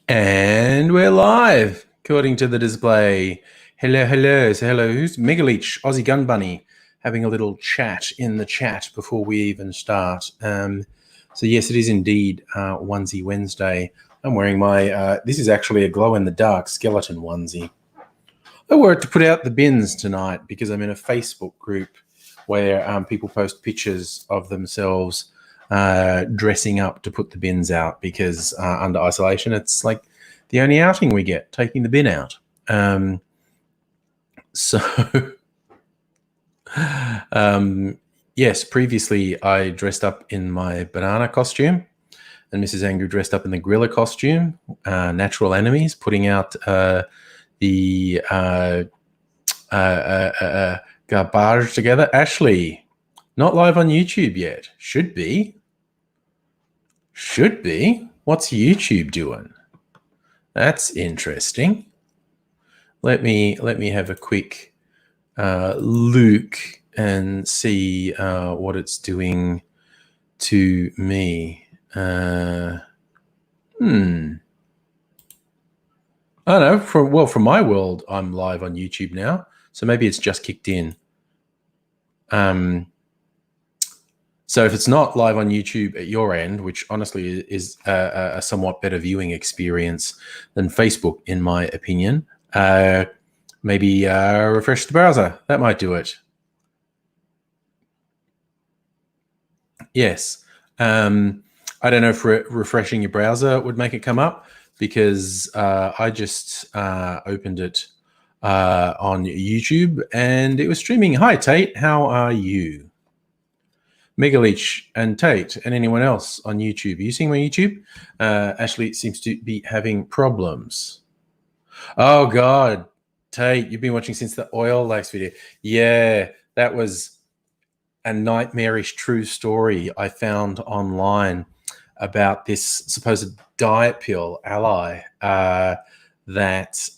And we're live, according to the display. Hello, hello. So hello, who's Megaleech, Aussie Gun Bunny, having a little chat in the chat before we even start. So yes, it is indeed Onesie Wednesday. I'm wearing my, this is actually a glow-in-the-dark skeleton onesie. I wore it to put out the bins tonight because I'm in a Facebook group where people post pictures of themselves dressing up to put the bins out because under isolation, it's like the only outing we get, taking the bin out. Yes, previously I dressed up in my banana costume and Mrs. Angry dressed up in the gorilla costume, natural enemies, putting out the garbage together. Ashley, not live on YouTube yet. Should be. What's YouTube doing? That's interesting. Let me have a quick look and see what it's doing to me. I don't know. From my world, I'm live on YouTube now, so maybe it's just kicked in. So if it's not live on YouTube at your end, which honestly is a somewhat better viewing experience than Facebook, in my opinion, maybe refresh the browser. That might do it. Yes. I don't know if refreshing your browser would make it come up because I just opened it on YouTube and it was streaming. Hi, Tate. How are you? Megaleech and Tate and anyone else on YouTube. Are you seeing my YouTube? Ashley seems to be having problems. Oh, God. Tate, you've been watching since the oil likes video. Yeah, that was a nightmarish true story I found online about this supposed diet pill, Ally, that's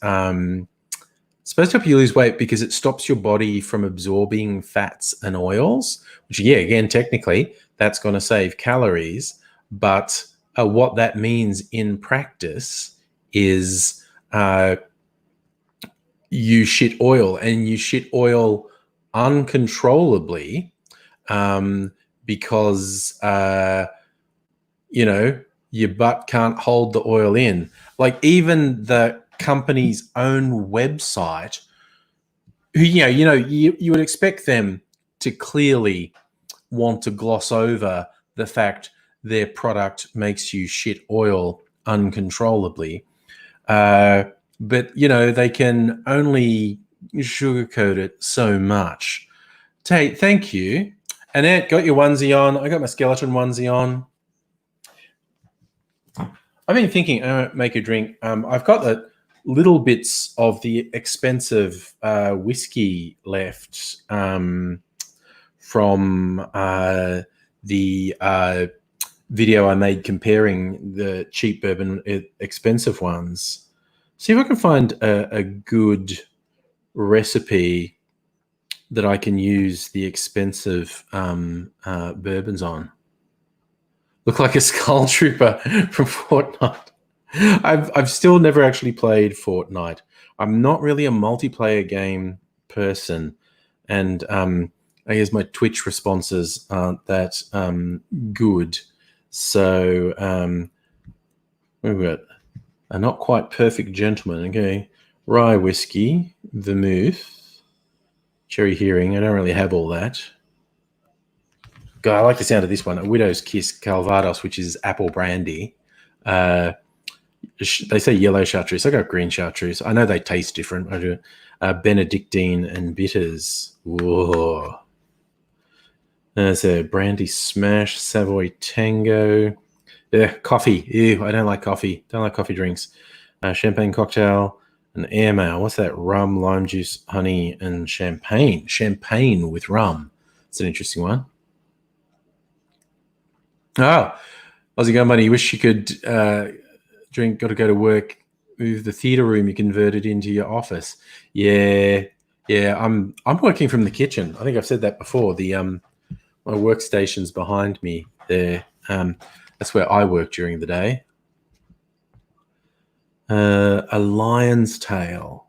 supposed to help you lose weight because it stops your body from absorbing fats and oils, which, yeah, again, technically, that's going to save calories. But what that means in practice is you shit oil, and you shit oil uncontrollably because your butt can't hold the oil in. Like even the company's own website, you would expect them to clearly want to gloss over the fact their product makes you shit oil uncontrollably. But they can only sugarcoat it so much. Tate, thank you. Annette, got your onesie on. I got my skeleton onesie on. I've been thinking, make a drink. I've got the little bits of the expensive whiskey left from the video I made comparing the cheap bourbon, expensive ones. See if I can find a good recipe that I can use the expensive bourbons on. Look like a skull trooper from Fortnite. I've still never actually played Fortnite. I'm not really a multiplayer game person, and I guess my Twitch responses aren't that good. So we've got a not quite perfect gentleman. Okay, rye whiskey, vermouth, cherry hearing. I don't really have all that. God, I like the sound of this one. A Widow's Kiss Calvados, which is apple brandy. They say yellow chartreuse. I got green chartreuse. I know they taste different. I do. Benedictine and bitters. Whoa. There's a brandy smash, Savoy Tango. Coffee. Ew, I don't like coffee. Don't like coffee drinks. Champagne cocktail, an air mail. What's that? Rum, lime juice, honey, and champagne. Champagne with rum. It's an interesting one. Oh, Aussie Gun Bunny, you wish you could drink, got to go to work, move the theatre room, you convert it into your office. Yeah, I'm working from the kitchen. I think I've said that before. The my workstation's behind me there. That's where I work during the day. A lion's tail.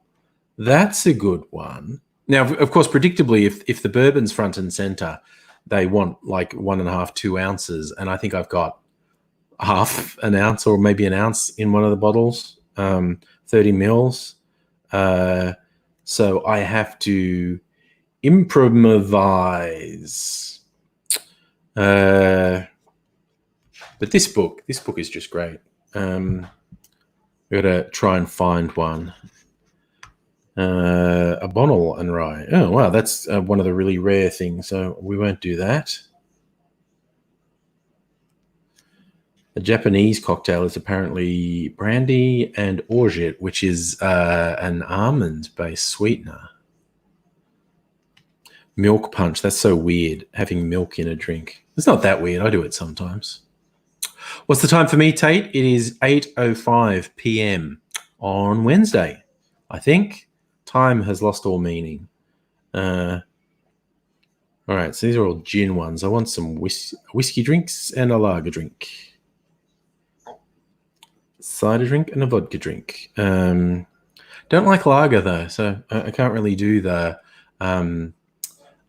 That's a good one. Now, of course, predictably, if the bourbon's front and center, they want like 1.5, 2 ounces. And I think I've got half an ounce or maybe an ounce in one of the bottles, 30 mils. So I have to improvise. But this book is just great. We've got to try and find one. A bottle and rye. Oh, wow, that's one of the really rare things, so we won't do that. A Japanese cocktail is apparently brandy and orgeat, which is an almond-based sweetener. Milk punch. That's so weird, having milk in a drink. It's not that weird. I do it sometimes. What's the time for me, Tate? It is 8:05 p.m. on Wednesday. I think time has lost all meaning. All right, so these are all gin ones. I want some whiskey drinks and a lager drink. Cider drink and a vodka drink. Don't like lager though, so I can't really do the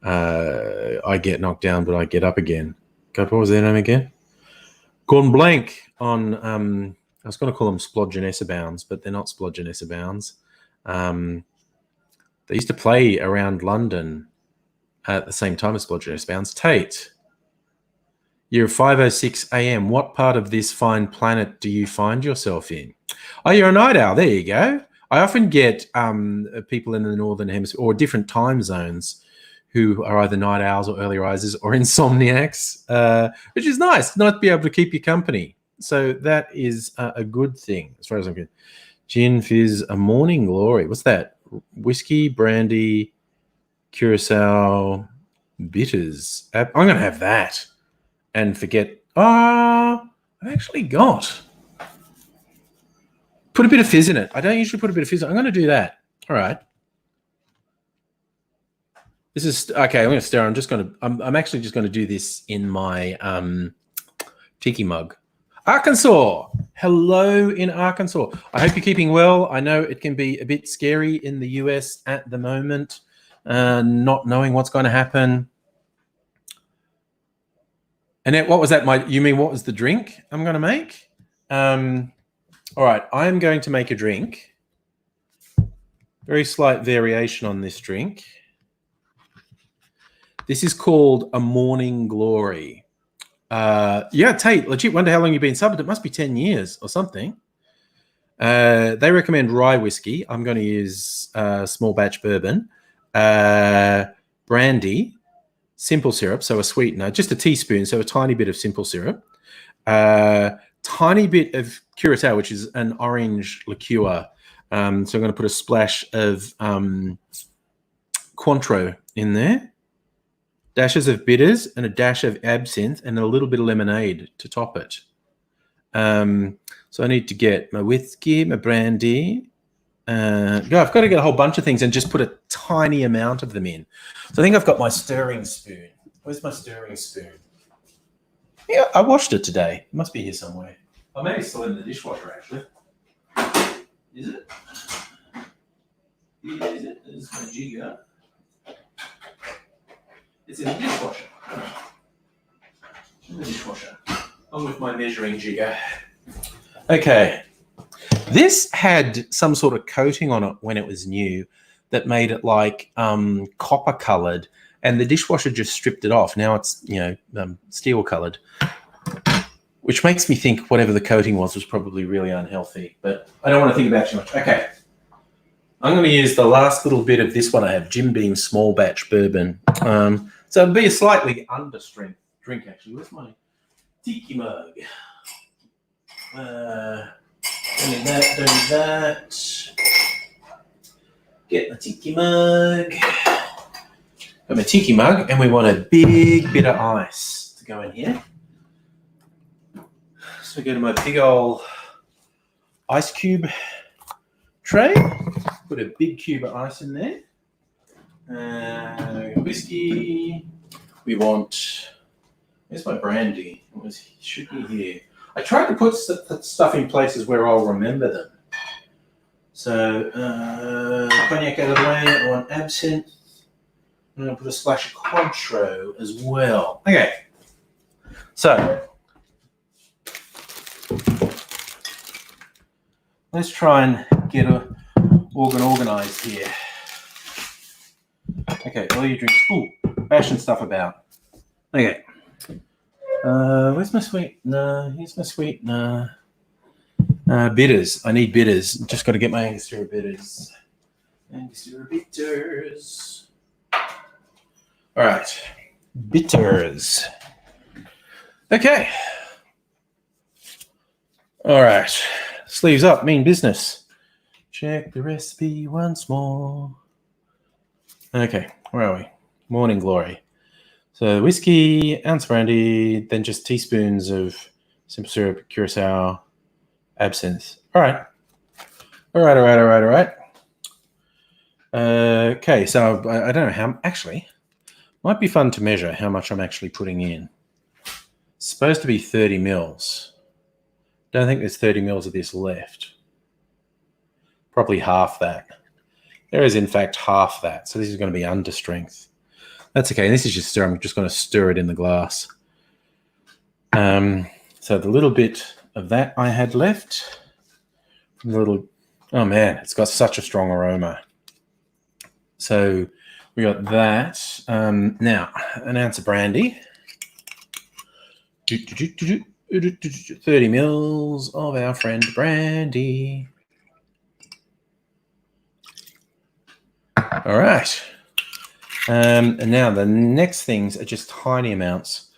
I get knocked down but I get up again. God, what was their name again? Gone blank on I was going to call them Splodgenessa Bounds, but they're not Splodgenessa Bounds. They used to play around London at the same time as Splodgenessa Bounds. Tate, you're 5:06 a.m. What part of this fine planet do you find yourself in? Oh, you're a night owl. There you go. I often get people in the Northern Hemisphere or different time zones who are either night owls or early risers or insomniacs, which is nice. Nice to be able to keep you company. So that is a good thing as far as I'm concerned. Gin fizz, a morning glory. What's that? Whiskey, brandy, curacao, bitters. I'm going to have that and forget. I've actually got. Put a bit of fizz in it. I don't usually put a bit of fizz in it. I'm going to do that. All right. This is okay. I'm going to stare. I'm actually just going to do this in my tiki mug. Arkansas. Hello in Arkansas. I hope you're keeping well. I know it can be a bit scary in the US at the moment, not knowing what's going to happen. Annette, what was that? You mean what was the drink I'm going to make? All right, I'm going to make a drink. Very slight variation on this drink. This is called a Morning Glory. Yeah, Tate, legit wonder how long you've been subbed. It must be 10 years or something. They recommend rye whiskey. I'm going to use small batch bourbon, brandy, simple syrup, so a sweetener, just a teaspoon, so a tiny bit of simple syrup, tiny bit of curacao, which is an orange liqueur. So I'm going to put a splash of Cointreau in there, dashes of bitters and a dash of absinthe and a little bit of lemonade to top it. So I need to get my whiskey, my brandy. I've got to get a whole bunch of things and just put a tiny amount of them in. So I think I've got my stirring spoon. Where's my stirring spoon? Yeah, I washed it today. It must be here somewhere. Oh, maybe it's still in the dishwasher, actually. Is it? Is it? This is my jigger. It's in the dishwasher. In the dishwasher. I'm with my measuring jigger. Okay. This had some sort of coating on it when it was new that made it like copper colored, and the dishwasher just stripped it off. Now it's, steel colored, which makes me think whatever the coating was probably really unhealthy, but I don't want to think about it too much. Okay. I'm going to use the last little bit of this one I have, Jim Beam small batch bourbon. So it'll be a slightly understrength drink, actually. Where's my tiki mug? Don't need that. Get my tiki mug. Got my tiki mug, and we want a big bit of ice to go in here. So go to my big old ice cube tray. Put a big cube of ice in there. Whiskey. We want. Where's my brandy? It should be here. I tried to put stuff in places where I'll remember them. So cognac out of the way. I want absinthe. I'm going to put a splash of Cointreau as well. Okay. So let's try and get an organ organised here. Okay, all your drinks. Ooh, fashion stuff about. Okay. Where's my sweetener? Here's my sweetener. Bitters. I need bitters. Just got to get my Angostura bitters. Angostura bitters. All right. Bitters. Okay. All right. Sleeves up. Mean business. Check the recipe once more. Okay. Where are we? Morning glory. So whiskey, ounce of brandy, then just teaspoons of simple syrup, curacao, absinthe. All right. Okay, so I don't know how, actually, might be fun to measure how much I'm actually putting in. It's supposed to be 30 mils. Don't think there's 30 mils of this left. Probably half that. There is, in fact, half that. So this is going to be under strength. That's okay. This is just stir. I'm just going to stir it in the glass. So the little bit of that I had left. Oh man, it's got such a strong aroma. So we got that. Now, an ounce of brandy. 30 mils of our friend brandy. All right. And now the next things are just tiny amounts.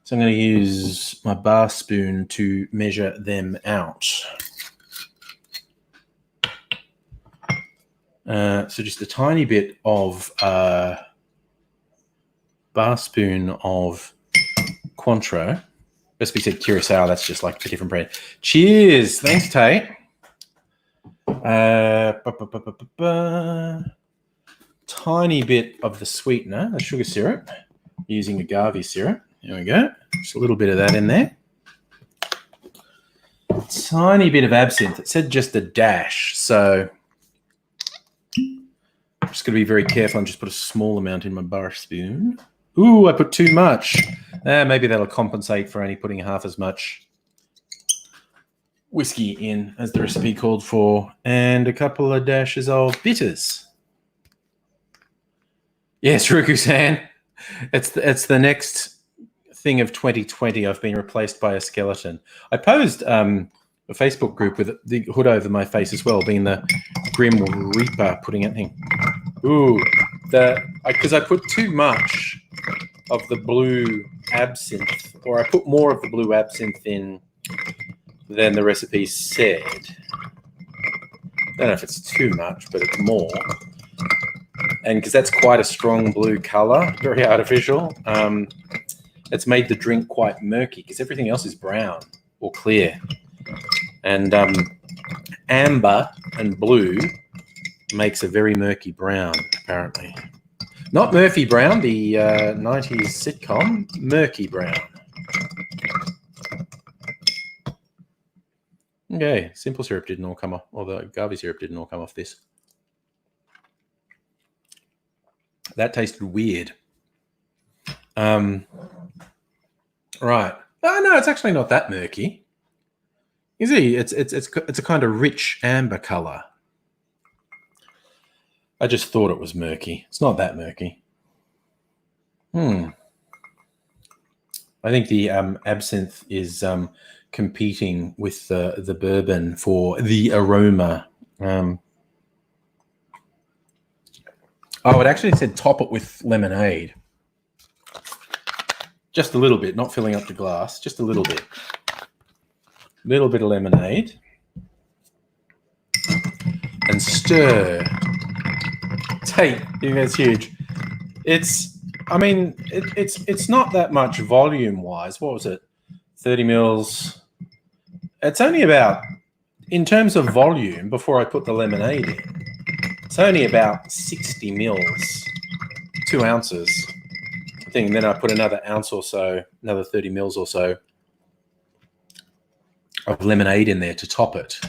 So I'm going to use my bar spoon to measure them out. So just a tiny bit of bar spoon of Cointreau. Recipe said curacao. That's just like a different brand. Cheers. Thanks, Tate. Tiny bit of the sweetener, the sugar syrup, using agave syrup. There we go. Just a little bit of that in there. Tiny bit of absinthe. It said just a dash, so I'm just going to be very careful and just put a small amount in my bar spoon. Ooh, I put too much. Maybe that'll compensate for only putting half as much whiskey in as the recipe called for, and a couple of dashes of bitters. Yes, Ruku-san. It's the next thing of 2020. I've been replaced by a skeleton. I posed a Facebook group with the hood over my face as well, being the Grim Reaper putting it in. Ooh, because I put too much of the blue absinthe, or I put more of the blue absinthe in than the recipe said. I don't know if it's too much, but it's more. And because that's quite a strong blue color, very artificial, it's made the drink quite murky because everything else is brown or clear. And amber and blue makes a very murky brown, apparently. Not Murphy Brown, the 90s sitcom, Murky Brown. Okay, simple syrup didn't all come off, or the agave syrup didn't all come off this. That tasted weird. Right. Oh no, it's actually not that murky. You see, it's a kind of rich amber color. I just thought it was murky. It's not that murky. I think the absinthe is competing with the bourbon for the aroma. Oh, it actually said top it with lemonade. Just a little bit, not filling up the glass, just a little bit. Little bit of lemonade. And stir. Tate, you think that's huge. It's not that much volume-wise. What was it? 30 mils. It's only about, in terms of volume, before I put the lemonade in, it's only about 60 mils, 2 ounces. I think, and then I put another ounce or so, another 30 mils or so of lemonade in there to top it.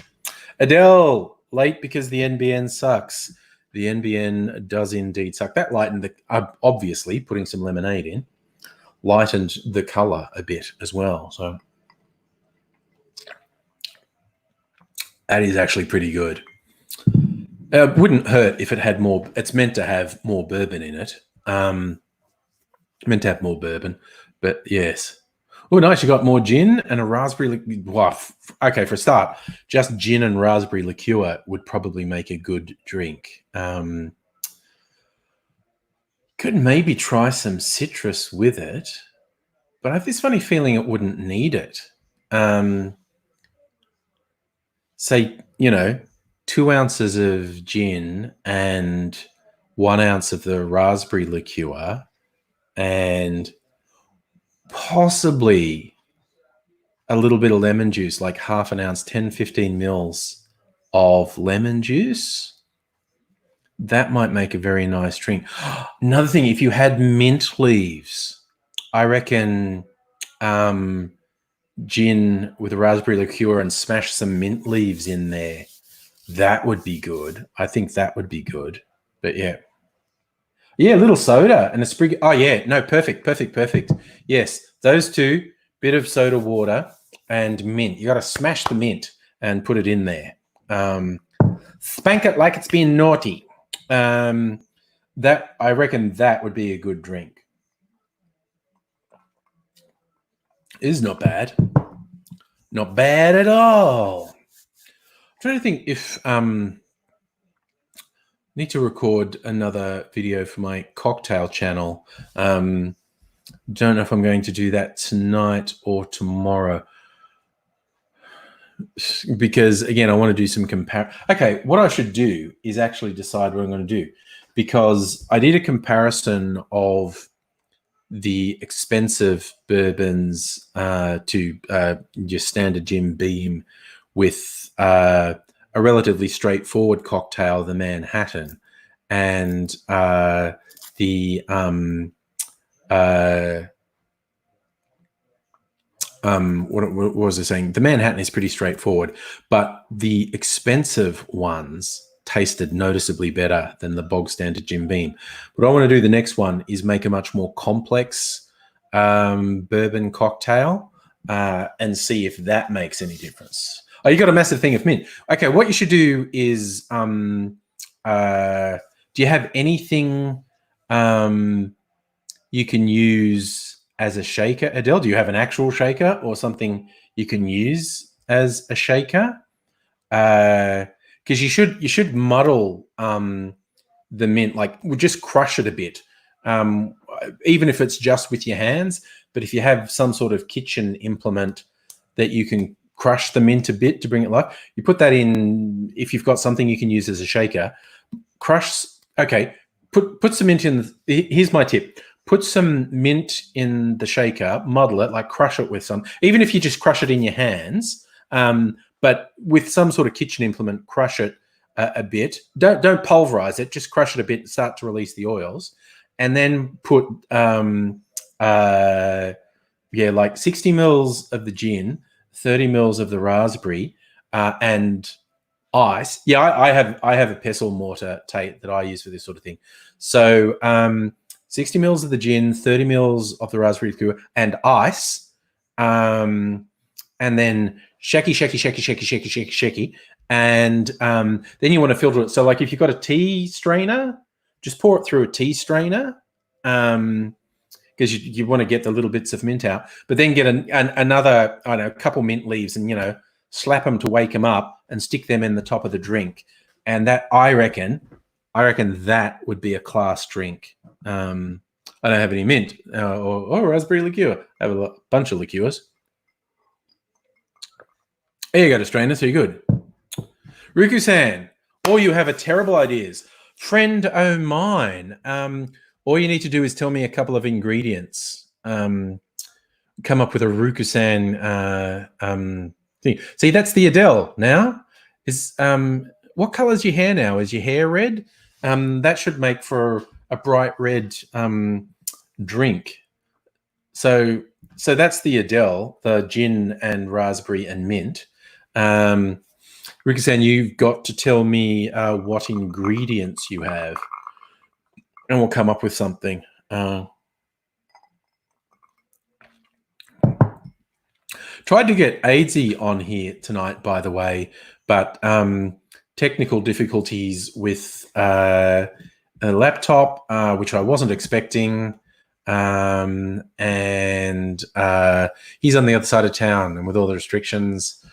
Adele, late because the NBN sucks. The NBN does indeed suck. That lightened the, obviously putting some lemonade in, lightened the color a bit as well. So that is actually pretty good. Wouldn't hurt if it had more. It's meant to have more bourbon in it. Meant to have more bourbon, but yes. Oh, nice. You got more gin and a raspberry. Well, okay, for a start, just gin and raspberry liqueur would probably make a good drink. Could maybe try some citrus with it, but I have this funny feeling it wouldn't need it. Say, 2 ounces of gin and 1 ounce of the raspberry liqueur, and possibly a little bit of lemon juice, like half an ounce, 10, 15 mils of lemon juice. That might make a very nice drink. Another thing, if you had mint leaves, I reckon gin with a raspberry liqueur and smash some mint leaves in there. That would be good. I think that would be good. But yeah. Yeah, a little soda and a sprig. Oh, yeah. No, perfect. Yes, those two, bit of soda water and mint. You got to smash the mint and put it in there. Spank it like it's been naughty. That, I reckon that would be a good drink. Is not bad. Not bad at all. I'm trying to think if need to record another video for my cocktail channel. Don't know if I'm going to do that tonight or tomorrow, because again, I want to do some Okay, what I should do is actually decide what I'm going to do, because I did a comparison of the expensive bourbons to your standard Jim Beam with a relatively straightforward cocktail, the Manhattan, and what was I saying? The Manhattan is pretty straightforward, but the expensive ones tasted noticeably better than the bog standard Jim Beam. What I want to do the next one is make a much more complex bourbon cocktail and see if that makes any difference. Oh, you got a massive thing of mint. Okay, what you should do is, do you have anything you can use as a shaker, Adele? Do you have an actual shaker or something you can use as a shaker? Because you should muddle the mint, like we'll just crush it a bit, even if it's just with your hands. But if you have some sort of kitchen implement that you can crush the mint a bit to bring it live, you put that in. If you've got something you can use as a shaker, crush. Okay, put some mint in. Here's my tip. Put some mint in the shaker, muddle it, like crush it with some, even if you just crush it in your hands, but with some sort of kitchen implement, crush it a bit. Don't pulverize it, just crush it a bit and start to release the oils. And then put, like 60 mils of the gin, 30 mils of the raspberry, and ice. Yeah, I have a pestle mortar, Tate, that I use for this sort of thing. So 60 mils of the gin, 30 mils of the raspberry liqueur, and ice. And then shaky. And then you want to filter it. So like if you've got a tea strainer, just pour it through a tea strainer, because you want to get the little bits of mint out. But then get another, I don't know, couple mint leaves and, slap them to wake them up and stick them in the top of the drink. And that, I reckon that would be a class drink. I don't have any mint or raspberry liqueur. I have a bunch of liqueurs. There you go, strainer. So you're good. Ruku-san, all you have are terrible ideas. Friend o' mine. All you need to do is tell me a couple of ingredients. Come up with a Ruku-san thing. See, that's the Adele now. Is what color is your hair now? Is your hair red? That should make for a bright red drink. So that's the Adele, the gin and raspberry and mint. Rikasan, you've got to tell me what ingredients you have, and we'll come up with something. Tried to get Aidsy on here tonight, by the way, but technical difficulties with a laptop, which I wasn't expecting. And he's on the other side of town, and with all the restrictions,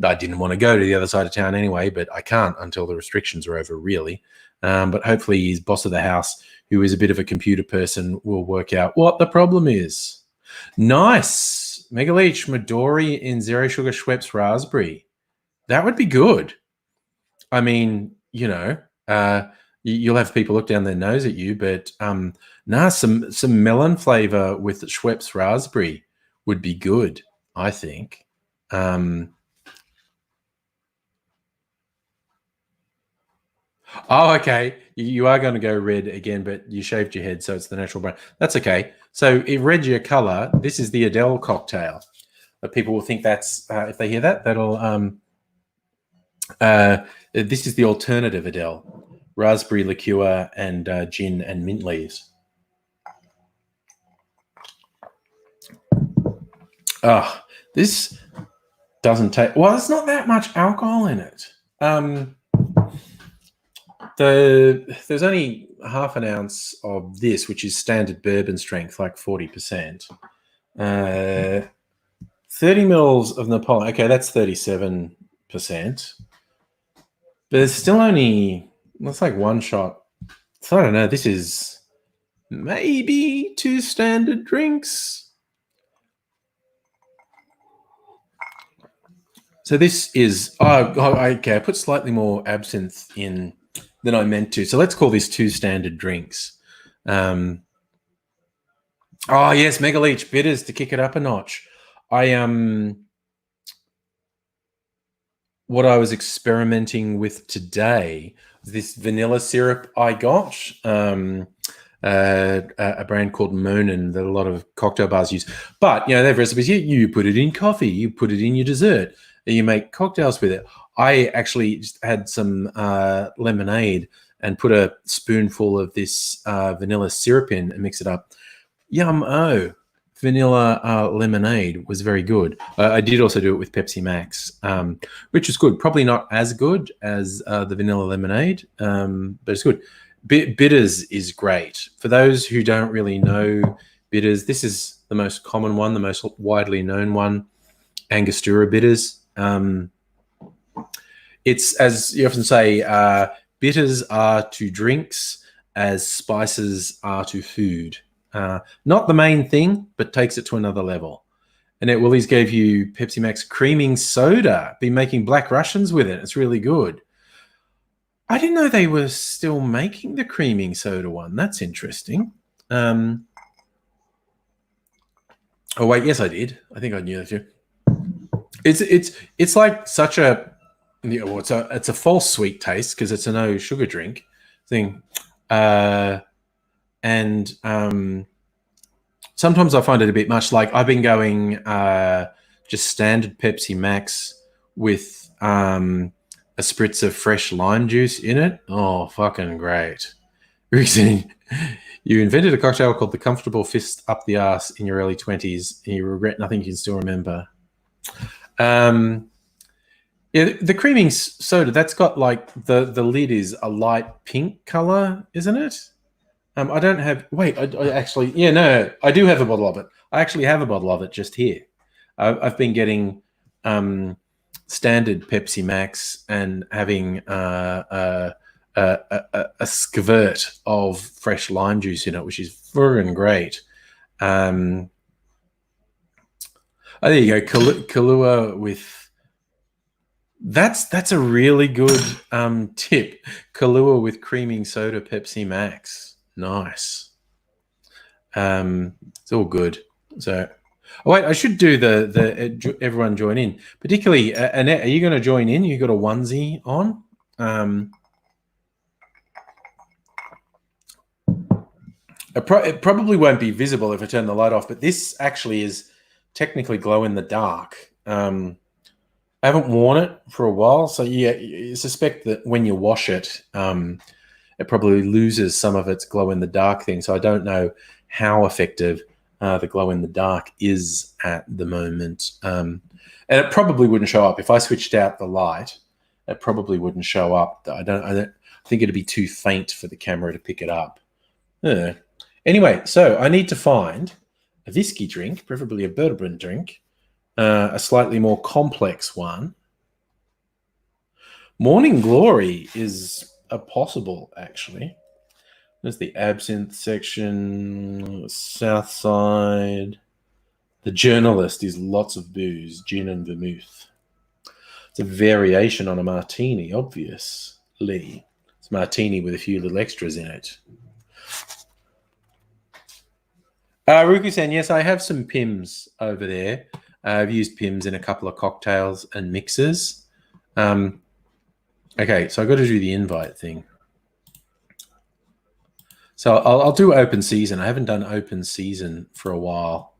I didn't want to go to the other side of town anyway, but I can't until the restrictions are over, really. But hopefully his boss of the house, who is a bit of a computer person, will work out what the problem is. Nice. Megaleech Midori in Zero Sugar Schweppes Raspberry. That would be good. I mean, you'll have people look down their nose at you, but some melon flavor with Schweppes Raspberry would be good, I think. Oh, okay. You are going to go red again, but you shaved your head, so it's the natural brown. That's okay. So if red's your color, this is the Adele cocktail. But people will think that's, if they hear that, that'll, this is the alternative Adele. Raspberry liqueur and gin and mint leaves. Oh, this doesn't take, well, there's not that much alcohol in it. There's only half an ounce of this, which is standard bourbon strength, like 40%. 30 mils of Napoleon. Okay, that's 37%. But there's still only, that's like one shot. So I don't know. This is maybe 2 standard drinks. So this is, okay, I put slightly more absinthe in than I meant to. So let's call this 2 standard drinks. Oh, yes, Megaleech bitters to kick it up a notch. What I was experimenting with today was this vanilla syrup I got, a brand called Monin that a lot of cocktail bars use. But, they have recipes. You put it in coffee. You put it in your dessert. You make cocktails with it. I actually just had some lemonade and put a spoonful of this vanilla syrup in and mix it up. Yum-oh. Vanilla lemonade was very good. I did also do it with Pepsi Max, which is good. Probably not as good as the vanilla lemonade, but it's good. Bitters is great. For those who don't really know bitters, this is the most common one, the most widely known one, Angostura bitters. It's, as you often say, bitters are to drinks as spices are to food. Not the main thing, but takes it to another level. Annette Willies gave you Pepsi Max creaming soda. Been making Black Russians with it. It's really good. I didn't know they were still making the creaming soda one. That's interesting. Oh wait, yes, I did. I think I knew that too. It's like such a, it's a false sweet taste because it's a no sugar drink thing. And sometimes I find it a bit much. Like I've been going just standard Pepsi Max with a spritz of fresh lime juice in it. Oh, fucking great. You invented a cocktail called the Comfortable Fist Up the Arse in your early 20s, and you regret nothing you can still remember. Yeah, the creaming soda, that's got like the lid is a light pink color, isn't it? I don't have, wait, I actually, no, I do have a bottle of it. I actually have a bottle of it just here. I've been getting standard Pepsi Max and having a skirt of fresh lime juice in it, which is friggin' great. Oh, there you go, Kahlua with, that's a really good tip. Kahlua with creaming soda Pepsi Max. Nice. It's all good. So, wait, I should do the everyone join in. Particularly, Annette, are you going to join in? You got a onesie on? It probably won't be visible if I turn the light off, but this actually is technically glow in the dark. I haven't worn it for a while, so yeah, you suspect that when you wash it, it probably loses some of its glow in the dark thing. So I don't know how effective the glow in the dark is at the moment, and it probably wouldn't show up if I switched out the light. It probably wouldn't show up. I don't think it'd be too faint for the camera to pick it up. Anyway, so I need to find a whiskey drink, preferably a bourbon drink, a slightly more complex one. Morning Glory is a possible, actually. There's the absinthe section, South Side. The Journalist is lots of booze, gin and vermouth. It's a variation on a martini, obviously. It's a martini with a few little extras in it. Ruku-san, yes, I have some Pims over there. I've used Pims in a couple of cocktails and mixers. Okay, so I've got to do the invite thing. So I'll do open season. I haven't done open season for a while.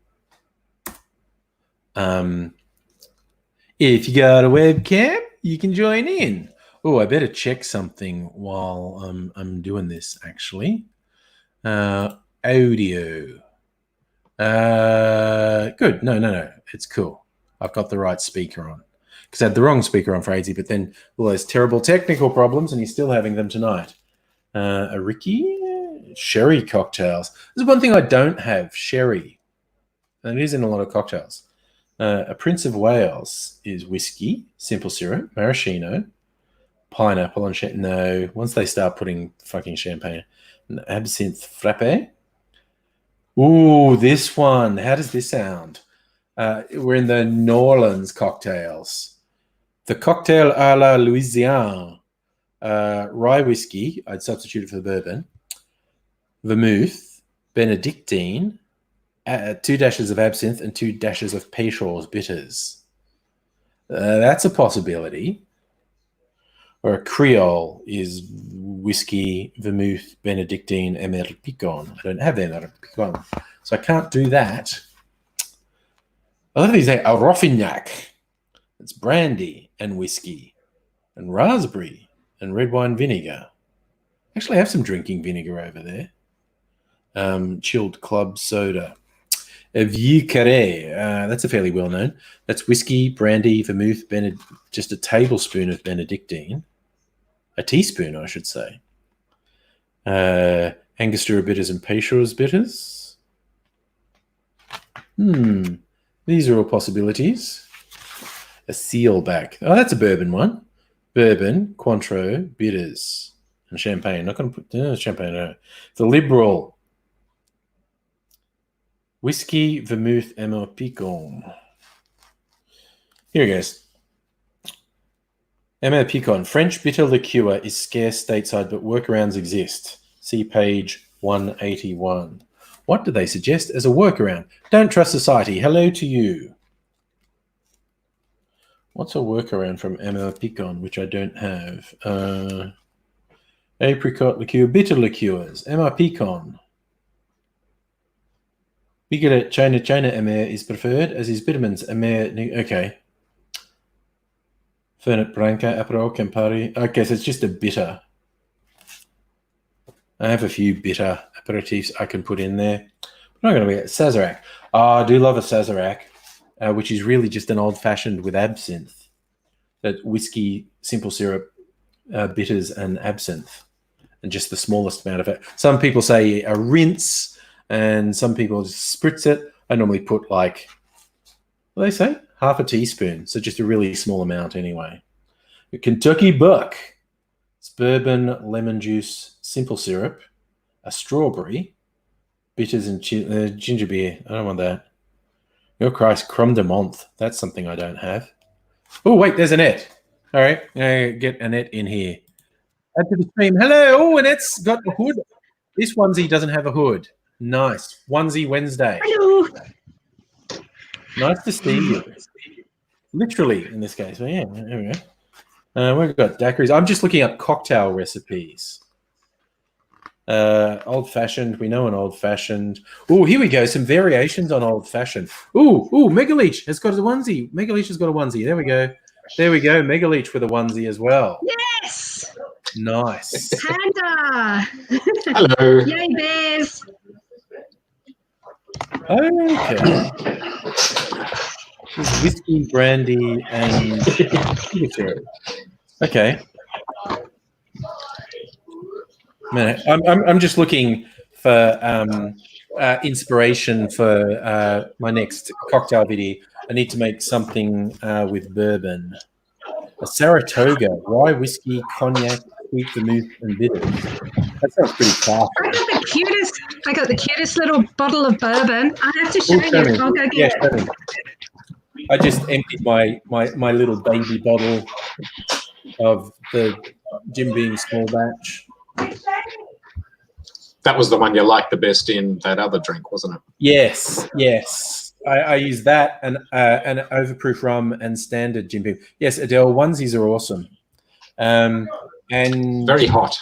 If you got a webcam, you can join in. Oh, I better check something while I'm doing this, actually. Audio. Good. No. It's cool. I've got the right speaker on. Because I had the wrong speaker on for AZ, but then all those terrible technical problems, and he's still having them tonight. A Ricky? Sherry cocktails. There's one thing I don't have, sherry. And it is in a lot of cocktails. A Prince of Wales is whiskey, simple syrup, maraschino, pineapple, and no. Once they start putting fucking champagne, an absinthe frappe. Ooh, this one. How does this sound? We're in the New Orleans cocktails. The cocktail a la Louisiane. Rye whiskey. I'd substitute it for the bourbon. Vermouth, Benedictine, 2 dashes of absinthe, and 2 dashes of Peychaud's bitters. That's a possibility. Or a Creole is whiskey, vermouth, Benedictine, Emer Picon. I don't have Emer Picon, so I can't do that. A lot of these say a Rofignac. It's brandy and whiskey and raspberry and red wine vinegar. Actually, I have some drinking vinegar over there. Chilled club soda. A Vieux Carré. That's a fairly well-known. That's whiskey, brandy, vermouth, just a tablespoon of Benedictine. A teaspoon, I should say. Angostura bitters and Peychaud's bitters. These are all possibilities. A Sealback. Oh, that's a bourbon one. Bourbon, Cointreau, bitters, and champagne. Not going to put champagne. No. The Liberal. Whiskey, vermouth, Emma Picon. Here it goes. Emma Picon. French bitter liqueur is scarce stateside, but workarounds exist. See page 181. What do they suggest as a workaround? Don't trust society. Hello to you. What's a workaround from Emma Picon, which I don't have? Apricot liqueur, bitter liqueurs. Emma Picon. Bigolet China Amer is preferred, as is Bitterman's Amer. Okay. Fernet Branca, Aperol, Campari. Okay, so it's just a bitter. I have a few bitter aperitifs I can put in there. I'm not going to get Sazerac. Oh, I do love a Sazerac, which is really just an old-fashioned with absinthe. That whiskey, simple syrup, bitters, and absinthe. And just the smallest amount of it. Some people say a rinse, and some people just spritz it. I normally put what do they say? Half a teaspoon. So just a really small amount anyway. A Kentucky Buck. It's bourbon, lemon juice, simple syrup, a strawberry, bitters and ginger beer. I don't want that. Oh, Christ, creme de menthe. That's something I don't have. Oh, wait, there's Annette. All right, get Annette in here. Add to the stream. Hello. Oh, Annette's got a hood. This onesie doesn't have a hood. Nice. Onesie Wednesday. Hello. Nice to see you. Literally, in this case. But yeah, there we go. We've got daiquiris. I'm just looking up cocktail recipes. Old-fashioned. We know an old-fashioned. Oh, here we go. Some variations on old-fashioned. Ooh, Megaleech has got a onesie. Megaleech has got a onesie. There we go. There we go. Megaleech with a onesie as well. Yes. Nice. Panda. Hello. Yay, bears. Okay. There's whiskey, brandy, and sugar. Okay. Man, I'm just looking for inspiration for my next cocktail video. I need to make something with bourbon. A Saratoga, rye whiskey, cognac, sweet vermouth, and bitters. That sounds pretty classy. I got the cutest little bottle of bourbon. I have to show you. I'll go get it. I just emptied my little baby bottle of the Jim Beam small batch. That was the one you liked the best in that other drink, wasn't it? Yes. I use that and overproof rum and standard Jim Beam. Yes, Adele, onesies are awesome. And very hot.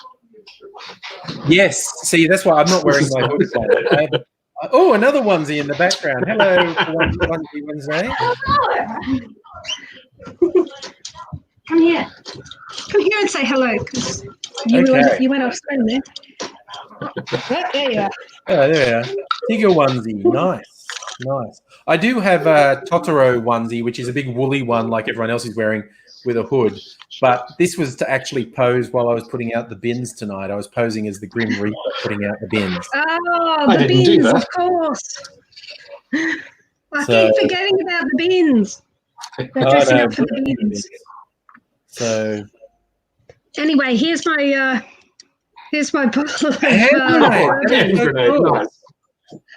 Yes. See, that's why I'm not wearing my hood. Oh, another onesie in the background. Hello, Onesie Wednesday. Come here. Come here and say hello, because you went off screen there. Oh, there you are. Oh, there you are. Tiger onesie. Nice. I do have a Totoro onesie, which is a big woolly one like everyone else is wearing with a hood. But this was to actually pose while I was putting out the bins tonight. I was posing as the Grim Reaper putting out the bins. Oh, the bins, of course. I keep forgetting about the bins. They're dressing up for the bins. So anyway, here's my bottle of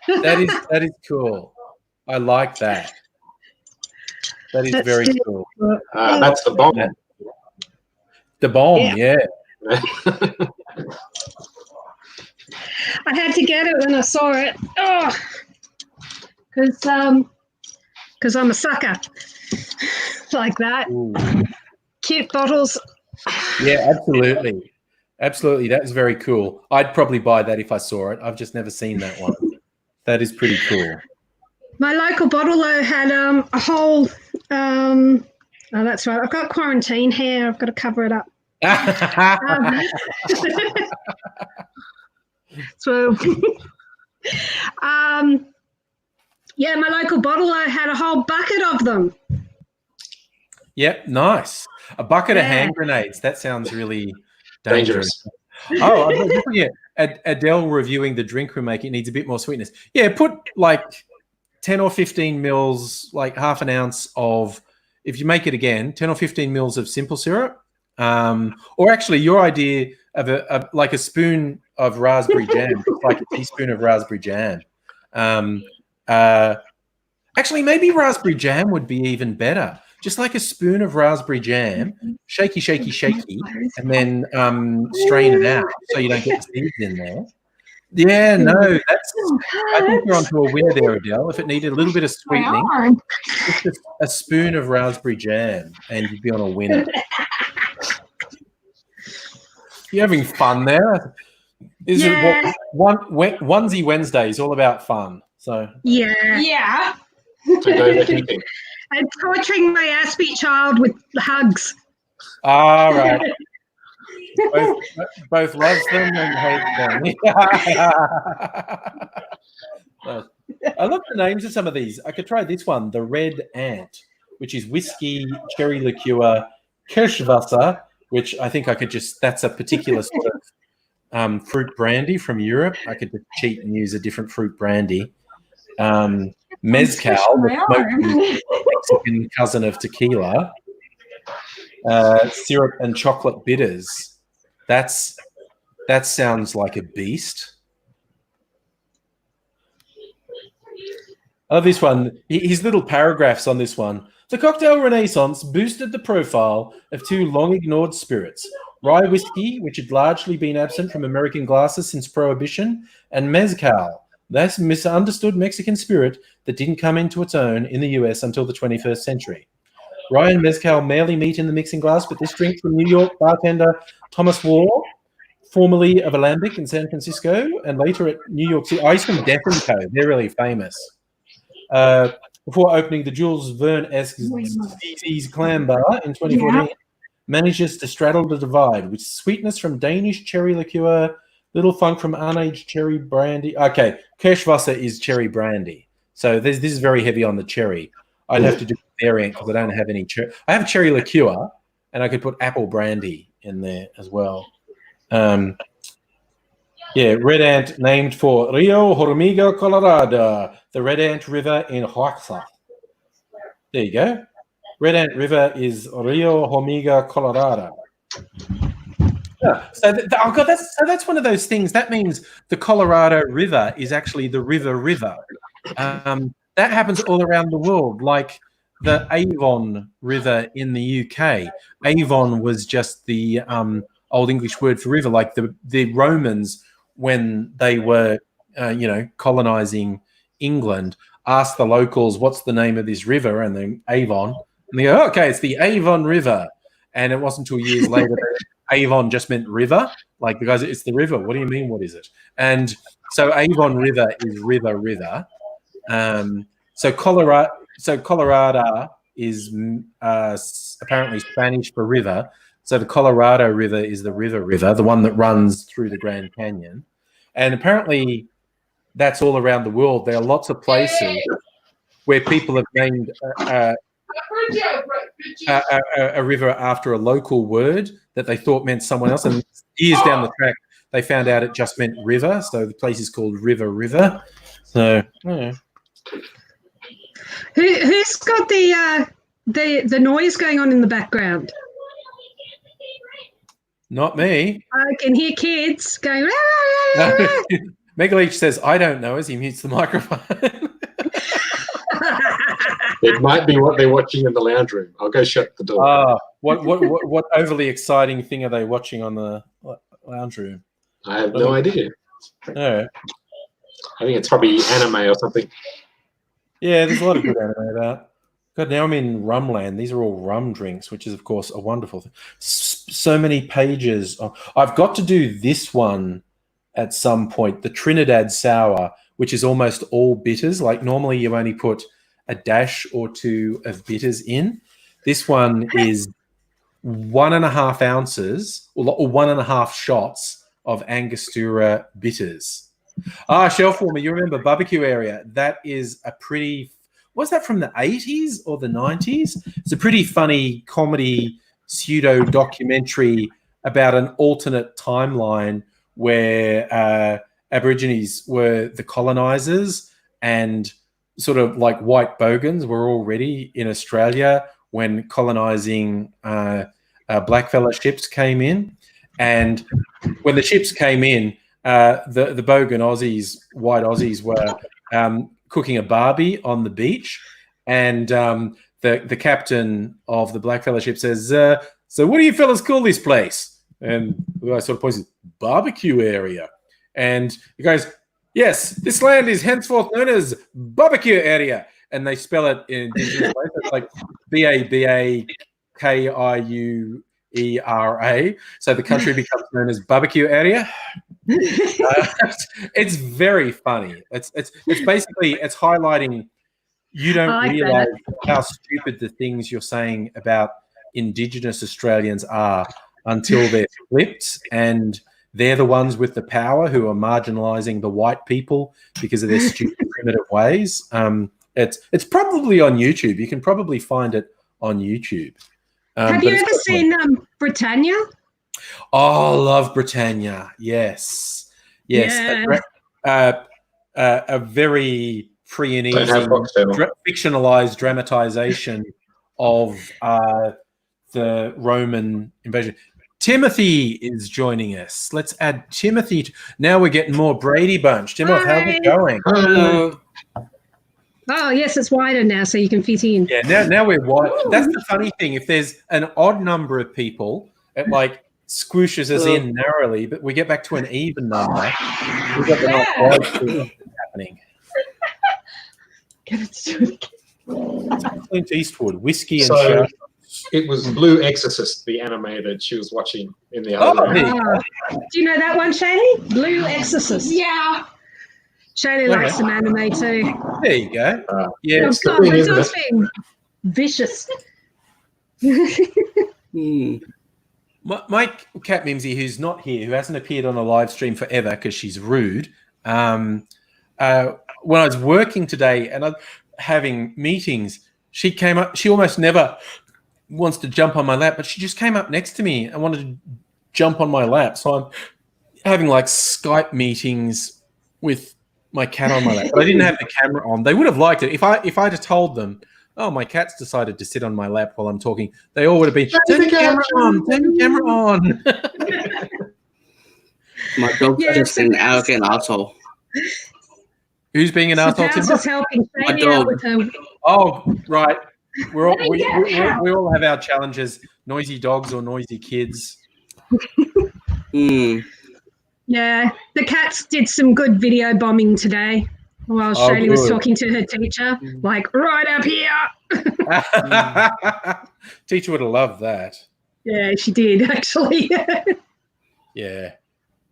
That is cool. I like that. That is very cool. That's the bomb. The bomb, yeah. I had to get it when I saw it. Oh, because I'm a sucker like that. Ooh. Cute bottles. Yeah, absolutely. That's very cool. I'd probably buy that if I saw it. I've just never seen that one. That is pretty cool. My local bottle though had a whole. Oh, that's right. I've got quarantine hair. I've got to cover it up. So, yeah, my local bottler had a whole bucket of them. Yep, nice. A bucket of hand grenades. That sounds really dangerous. Oh, I'm looking at Adele reviewing the drink we're making. It needs a bit more sweetness. Yeah, put like 10 or 15 mils, like half an ounce of, if you make it again, 10 or 15 mils of simple syrup. Or actually your idea of like a spoon of raspberry jam, like a teaspoon of raspberry jam. Actually, maybe raspberry jam would be even better. Just like a spoon of raspberry jam, shaky, and then strain it out so you don't get the seeds in there. Yeah, no, I think you're onto a winner there, Adele. If it needed a little bit of sweetening, just a spoon of raspberry jam, and you'd be on a winner. You're having fun there. Onesie Wednesday is all about fun. So yeah. I'm torturing my Aspie child with hugs. All right. Both loves them and hates them. I love the names of some of these. I could try this one, the Red Ant, which is whiskey, cherry liqueur, Kirschwasser, which I think I could that's a particular sort of fruit brandy from Europe. I could just cheat and use a different fruit brandy. Mezcal, the smoky Mexican cousin of tequila. Syrup and chocolate bitters. That sounds like a beast. I love this one. His little paragraphs on this one. The cocktail renaissance boosted the profile of two long-ignored spirits, rye whiskey, which had largely been absent from American glasses since Prohibition, and mezcal, that misunderstood Mexican spirit that didn't come into its own in the US until the 21st century. Rye and mezcal merely meet in the mixing glass, but this drink from New York bartender Thomas Waugh, formerly of Alambic in San Francisco and later at New York City. He's from Death & Co. They're really famous. before opening the Jules Verne-esque Zzz's Clam Bar in 2014, manages to straddle the divide with sweetness from Danish cherry liqueur, little funk from unaged cherry brandy. Okay, Kirschwasser is cherry brandy. So this is very heavy on the cherry. I'd have to do a variant because I don't have any cherry. I have cherry liqueur, and I could put apple brandy in there as well. Yeah, Red Ant named for Rio Hormiga Colorado, the Red Ant River in Oaxaca. There you go. Red Ant River is Rio Hormiga Colorado. Yeah. So that's one of those things. That means the Colorado River is actually the river. That happens all around the world, like the Avon River in the UK. Avon was just the Old English word for river, like the Romans, when they were, colonizing England, asked the locals, what's the name of this river? And then Avon. And they go, okay, it's the Avon River. And it wasn't until years later that Avon just meant river. Like, the guys, it's the river. What do you mean? What is it? And so Avon River is river. So Colorado is apparently Spanish for river. So the Colorado River is the river, the one that runs through the Grand Canyon. And apparently that's all around the world. There are lots of places where people have named a river after a local word that they thought meant someone else. And years down the track, they found out it just meant river. So the place is called River. So, yeah. Who's got the noise going on in the background? Not me. I can hear kids going. Megaleech says, "I don't know," as he mutes the microphone. It might be what they're watching in the lounge room. I'll go shut the door. What overly exciting thing are they watching on the lounge room? I have no idea. Yeah. I think it's probably anime or something. Yeah, there's a lot of good anime about. God, now I'm in Rumland. These are all rum drinks, which is, of course, a wonderful thing. So many pages. I've got to do this one at some point, the Trinidad Sour, which is almost all bitters. Like, normally you only put a dash or two of bitters in. This one is 1.5 ounces or 1.5 shots of Angostura bitters. Shelfwarmer, you remember Barbecue Area? That is a pretty... Was that from the 80s or the 90s? It's a pretty funny comedy pseudo-documentary about an alternate timeline where Aborigines were the colonizers and sort of like white bogans were already in Australia when colonizing blackfella ships came in. And when the ships came in, the bogan Aussies, white Aussies, were cooking a barbie on the beach, and the captain of the blackfella ship says, "So what do you fellas call this place?" And the guy sort of points, "Barbecue Area." And he goes, "Yes, this land is henceforth known as Barbecue Area." And they spell it in indigenous ways. It's like BABAKIUERA. So the country becomes known as Barbecue Area. It's very funny. It's basically, it's highlighting you don't realize how stupid the things you're saying about Indigenous Australians are until they're flipped, and they're the ones with the power who are marginalizing the white people because of their stupid primitive ways. It's probably on YouTube. You can probably find it on YouTube. Have you ever seen Britannia? Oh, love Britannia. Yes. Yeah. A very free and easy fictionalized dramatization of the Roman invasion. Timothy is joining us. Let's add Timothy. Now we're getting more Brady Bunch. Timothy, how's it going? Oh, yes, it's wider now, so you can fit in. Yeah, now we're wide. That's the funny thing. If there's an odd number of people, it like squooshes us in narrowly, but we get back to an even number. We've got the not wide happening. Clint Eastwood, whiskey and show. It was Blue Exorcist, the anime that she was watching in the other room. Do you know that one, Shaylee? Blue Exorcist. Yeah. Shaylee likes some anime too. There you go. Yeah. Oh, it's the God, thing, the isn't dog's it? being vicious. My cat Mimsy, who's not here, who hasn't appeared on a live stream forever because she's rude. When I was working today and I'm having meetings, she came up. She almost never wants to jump on my lap, but she just came up next to me and wanted to jump on my lap. So I'm having like Skype meetings with my cat on my lap, but I didn't have the camera on. They would have liked it if I'd have told them, oh, my cat's decided to sit on my lap while I'm talking. They all would have been, turn the camera on, turn the camera on. My dog's just an arrogant asshole. Who's being an asshole? Pal's just helping My Shaylee out dog. with her. Oh, right. We all have our challenges. Noisy dogs or noisy kids. Yeah, the cats did some good video bombing today while Shaylee was talking to her teacher, like right up here. Teacher would have loved that. Yeah, she did actually. Yeah,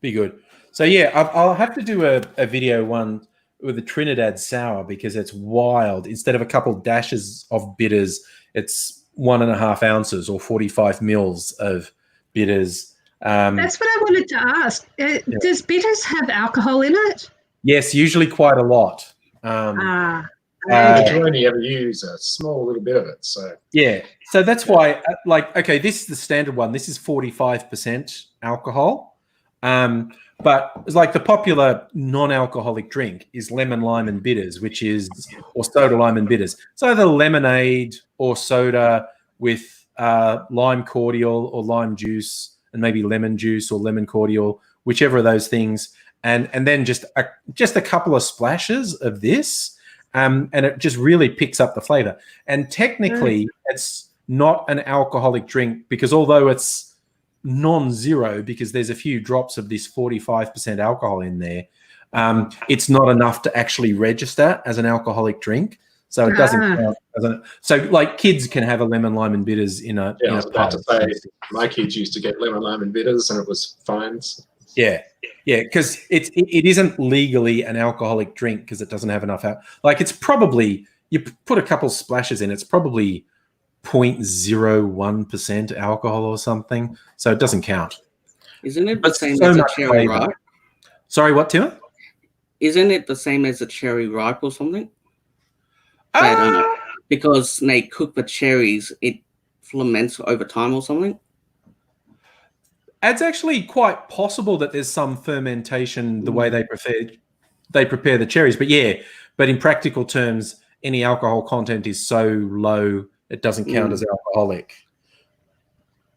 be good. So yeah, I'll have to do a video one with a Trinidad sour because it's wild. Instead of a couple dashes of bitters, it's 1.5 ounces or 45 mils of bitters. That's what I wanted to ask. Does bitters have alcohol in it? Yes, usually quite a lot. You only ever use a small little bit of it. So yeah, so that's why, okay, this is the standard one. This is 45% alcohol. But it's like the popular non-alcoholic drink is lemon, lime, and bitters, or soda, lime, and bitters. It's either lemonade or soda with lime cordial or lime juice, and maybe lemon juice or lemon cordial, whichever of those things, and then just a couple of splashes of this, and it just really picks up the flavor. And technically, it's not an alcoholic drink because although it's non-zero, because there's a few drops of this 45% alcohol in there, it's not enough to actually register as an alcoholic drink. So it doesn't count. So like kids can have a lemon, lime, and bitters in a. Yeah, I was about to say, my kids used to get lemon, lime, and bitters, and it was fine. Yeah, because it isn't legally an alcoholic drink because it doesn't have enough. It's probably, you put a couple splashes in, it's probably 0.01% alcohol or something, so it doesn't count. Isn't it the same as a cherry ripe? Sorry, what, Tim? Isn't it the same as a cherry ripe or something? I don't know. Because they cook the cherries, it ferments over time or something. It's actually quite possible that there's some fermentation the way they prepare the cherries. But yeah, but in practical terms, any alcohol content is so low it doesn't count as alcoholic.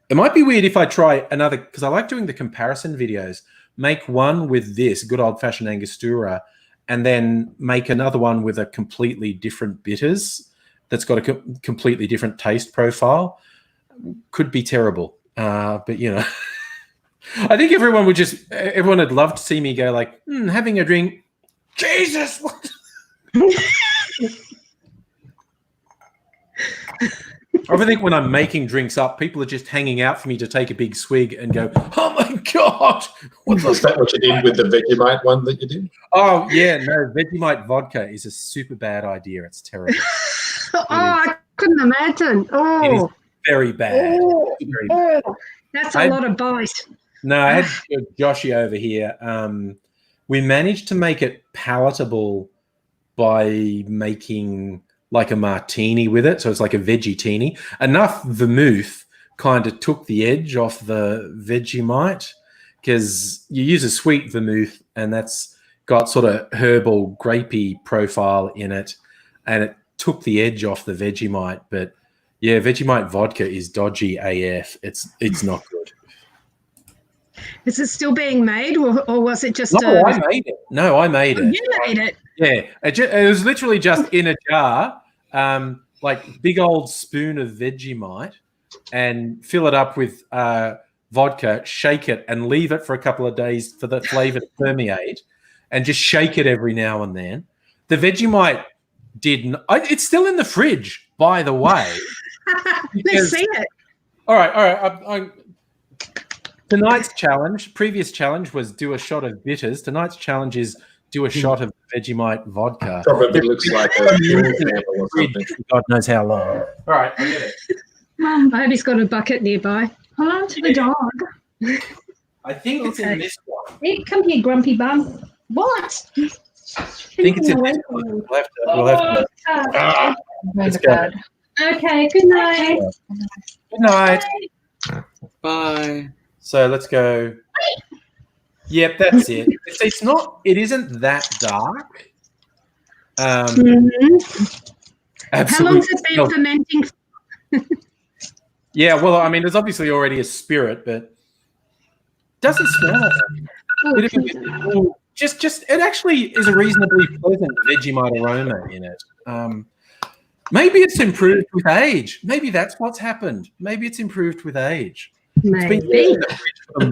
It might be weird if I try another, because I like doing the comparison videos. Make one with this good old-fashioned Angostura, and then make another one with a completely different bitters that's got a completely different taste profile. Could be terrible, but you know. I think everyone would love to see me go like, having a drink. Jesus! I think when I'm making drinks up, people are just hanging out for me to take a big swig and go, oh my God. Was that what you did with the Vegemite one that you did? Oh, yeah, no, Vegemite vodka is a super bad idea. It's terrible. I couldn't imagine. Oh, it is very bad. Very bad. That's a lot of bite. No, I had Joshy over here. We managed to make it palatable by making like a martini with it. So it's like a veggie-tini. Enough vermouth kind of took the edge off the Vegemite because you use a sweet vermouth and that's got sort of herbal, grapey profile in it. And it took the edge off the Vegemite. But yeah, Vegemite vodka is dodgy AF. It's not good. Is it still being made or was it just... No, I made it. No, I made it. You made it? Yeah. It was literally just in a jar, like big old spoon of Vegemite, and fill it up with vodka, shake it, and leave it for a couple of days for the flavor to permeate, and just shake it every now and then. The Vegemite it's still in the fridge, by the way. Let's see it. All right. Tonight's challenge, previous challenge was do a shot of bitters. Tonight's challenge is do a shot of Vegemite vodka. Probably looks like a handle or something. God knows how long. All right, I get it. I hope he's got a bucket nearby. Hello to the dog. I think it's in this one. Hey, come here, grumpy bum. What? I think it's in this one. We'll have to let's go. Okay, good night. Good night. Bye. So let's go. Yep, that's it. It's not. It isn't that dark. Absolutely. How long's it been fermenting? Yeah, well, I mean, there's obviously already a spirit, but doesn't smell like it. Just it actually is a reasonably pleasant Vegemite aroma in it. Maybe it's improved with age. Maybe that's what's happened. Maybe it's improved with age. Maybe. It's been in the fridge for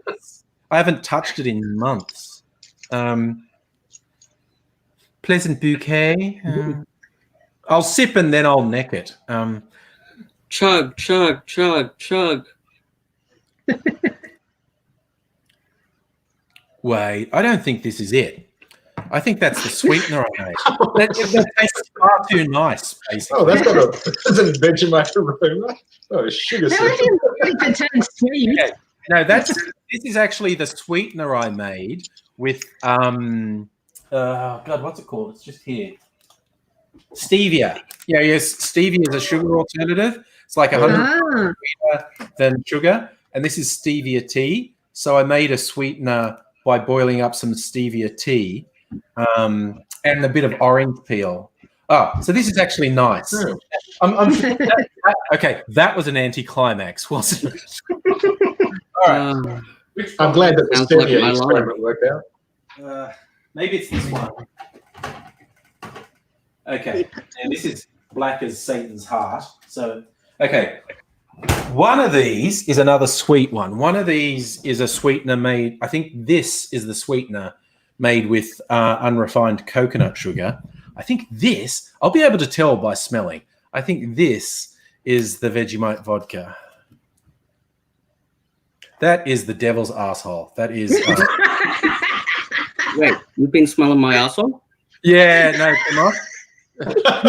months. I haven't touched it in months. Pleasant bouquet. I'll sip and then I'll neck it. Chug, chug, chug, chug. Wait, I don't think this is it. I think that's the sweetener I made. That tastes far too nice, basically. Oh, that's got a Vegemite aroma. Oh, sugar syrup. Sweet. Okay. No, this is actually the sweetener I made with God, what's it called? It's just here. Stevia. Yeah, yes, stevia is a sugar alternative. It's like 100% sweeter than sugar, and this is stevia tea. So I made a sweetener by boiling up some stevia tea and a bit of orange peel. Oh, so this is actually nice. Okay, that was an anticlimax, wasn't it? All right. I'm glad that the stevia experiment worked out. Maybe it's this one. Okay, and this is black as Satan's heart. So, okay, one of these is another sweet one. One of these is a sweetener made, I think this is the sweetener made with unrefined coconut sugar. I think this, I'll be able to tell by smelling. I think this is the Vegemite vodka. That is the devil's asshole. That is. Wait, you've been smelling my asshole? Yeah, no, come on.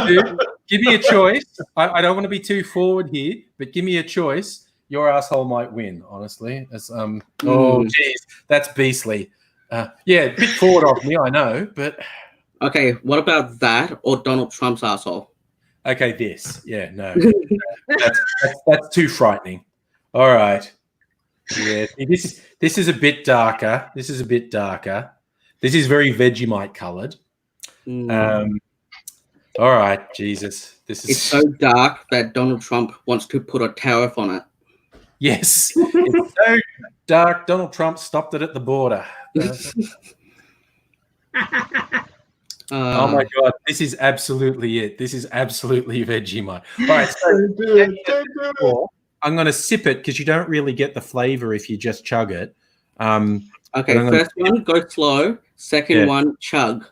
Dude, give me a choice. I don't want to be too forward here, but give me a choice. Your asshole might win, honestly. It's, Oh, geez, that's beastly. Yeah, a bit forward of me, I know, but... Okay, what about that or Donald Trump's asshole? Okay, this. Yeah, no. That's too frightening. All right. Yeah, this is a bit darker. This is a bit darker. This is very Vegemite coloured. All right, Jesus. It's so dark that Donald Trump wants to put a tariff on it. Yes. It's so dark. Donald Trump stopped it at the border. Oh my God. This is absolutely it. This is absolutely Vegemite. All right. So I'm going to sip it because you don't really get the flavor if you just chug it. Okay, first one, go slow. Second one, chug.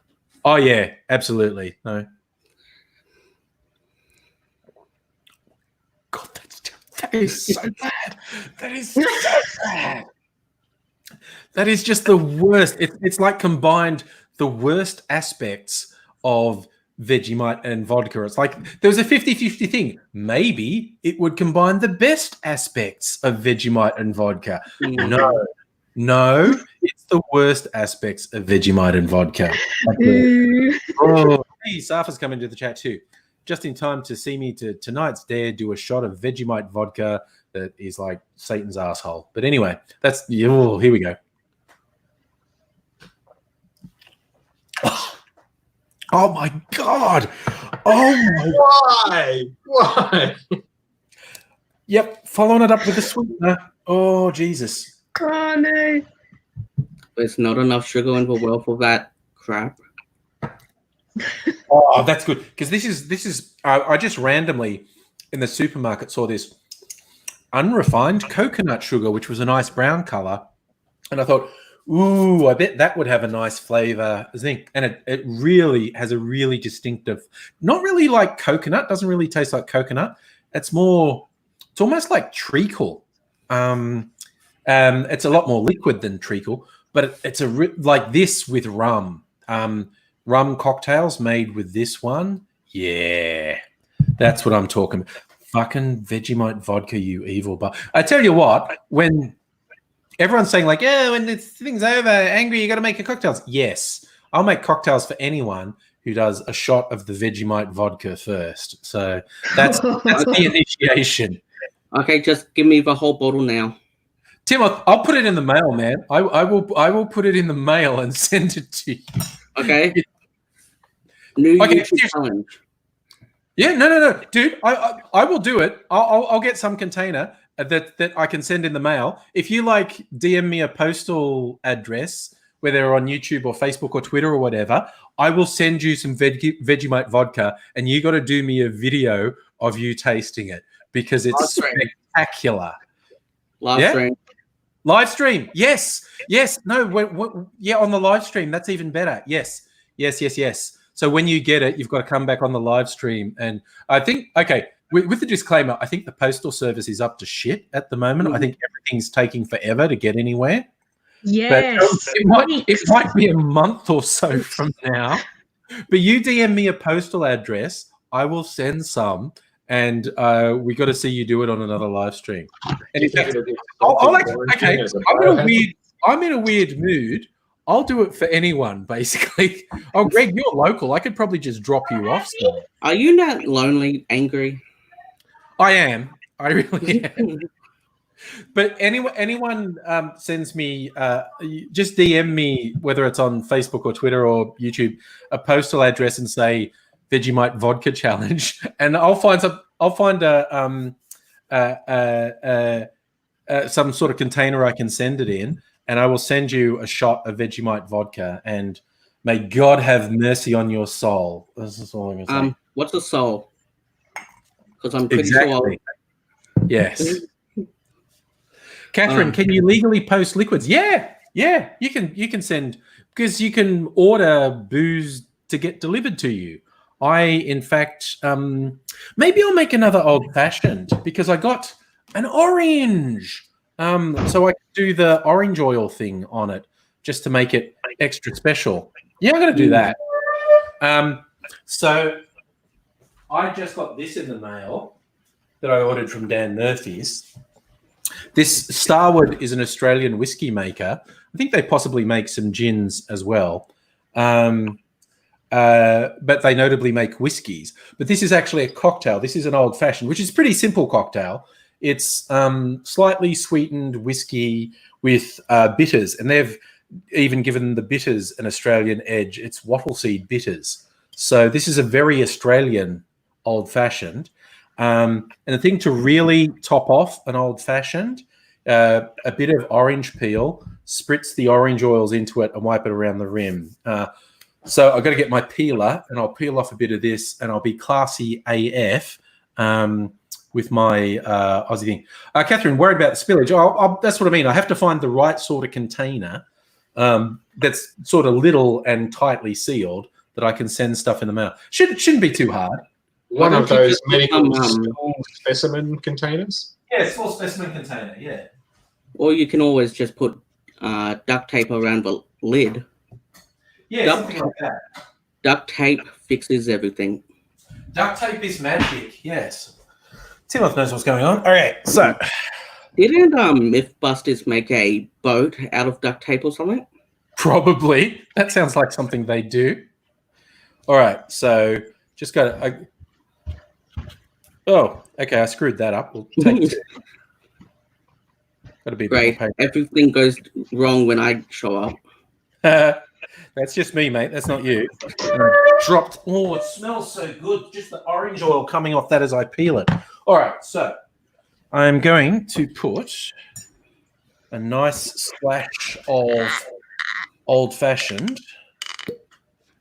Oh, yeah, absolutely. No. God, that is so bad. That is so bad. That is just the worst. It's like combined the worst aspects of Vegemite and vodka. It's like there was a 50-50 thing. Maybe it would combine the best aspects of Vegemite and vodka. No, it's the worst aspects of Vegemite and vodka. Oh, hey, Safa's come into the chat too. Just in time to see me to tonight's dare do a shot of Vegemite vodka that is like Satan's asshole. But anyway, that's here we go. Oh my God! Why? Yep, following it up with the sweetener. Oh Jesus! Oh no! There's not enough sugar in the world for that crap. Oh, that's good because this is. I just randomly in the supermarket saw this unrefined coconut sugar, which was a nice brown color, and I thought, ooh, I bet that would have a nice flavor. And it really has a really distinctive, not really like coconut, doesn't really taste like coconut. It's almost like treacle. It's a lot more liquid than treacle, but it's like this with rum. rum cocktails made with this one. Yeah, that's what I'm talking about. Fucking Vegemite vodka, you evil but I tell you what, when everyone's saying like, yeah, when this thing's over, angry, you got to make your cocktails. Yes, I'll make cocktails for anyone who does a shot of the Vegemite vodka first. So that's the initiation. Okay, just give me the whole bottle now. Tim, I'll put it in the mail, man. I will put it in the mail and send it to you. Okay. New YouTube challenge. Yeah, no, dude. I will do it. I'll get some container that I can send in the mail. If you like, DM me a postal address, whether on YouTube or Facebook or Twitter or whatever, I will send you some Vegemite vodka, and you got to do me a video of you tasting it because it's spectacular. Live stream. Yes. No. Yeah, on the live stream. That's even better. Yes. So when you get it, you've got to come back on the live stream. And I think, okay, with the disclaimer, I think the postal service is up to shit at the moment. I think everything's taking forever to get anywhere. Yes. But it might be a month or so from now. But you DM me a postal address, I will send some, and we got to see you do it on another live stream. And in fact, I'm in a weird mood. I'll do it for anyone, basically. Oh, Greg, you're local. I could probably just drop you off. So. Are you not lonely, angry? I am. I really am. But anyone sends me, just DM me, whether it's on Facebook or Twitter or YouTube, a postal address and say Vegemite vodka challenge, and I'll find some sort of container I can send it in. And I will send you a shot of Vegemite vodka, and may God have mercy on your soul. This is all I'm going to say. What's a soul? Because I'm pretty sure. Yes. Catherine, can you legally post liquids? Yeah. You can send, because you can order booze to get delivered to you. In fact, maybe I'll make another old fashioned because I got an orange. So I can do the orange oil thing on it just to make it extra special. Yeah, I'm going to do that. So I just got this in the mail that I ordered from Dan Murphy's. This Starwood is an Australian whiskey maker. I think they possibly make some gins as well. But they notably make whiskies. But this is actually a cocktail. This is an old fashioned, which is a pretty simple cocktail. It's slightly sweetened whiskey with bitters, and they've even given the bitters an Australian edge. It's wattle seed bitters. So this is a very Australian old-fashioned. And the thing to really top off an old-fashioned, a bit of orange peel, spritz the orange oils into it and wipe it around the rim. So I've got to get my peeler, and I'll peel off a bit of this, and I'll be classy AF. With my Aussie thing. Catherine, worried about the spillage. That's what I mean. I have to find the right sort of container that's sort of little and tightly sealed that I can send stuff in the mail. Shouldn't be too hard. One of those medical small specimen containers? Yeah, small specimen container, yeah. Or you can always just put duct tape around the lid. Yeah, something like that. Duct tape fixes everything. Duct tape is magic, yes. Timoth knows what's going on. All right, so didn't Mythbusters make a boat out of duct tape or something? Probably. That sounds like something they do. All right, so just got to. Oh, okay. I screwed that up. We'll take it. Got to be great. Everything goes wrong when I show up. That's just me, mate. That's not you. And I dropped. Oh, it smells so good. Just the orange oil coming off that as I peel it. All right, so I'm going to put a nice splash of old-fashioned.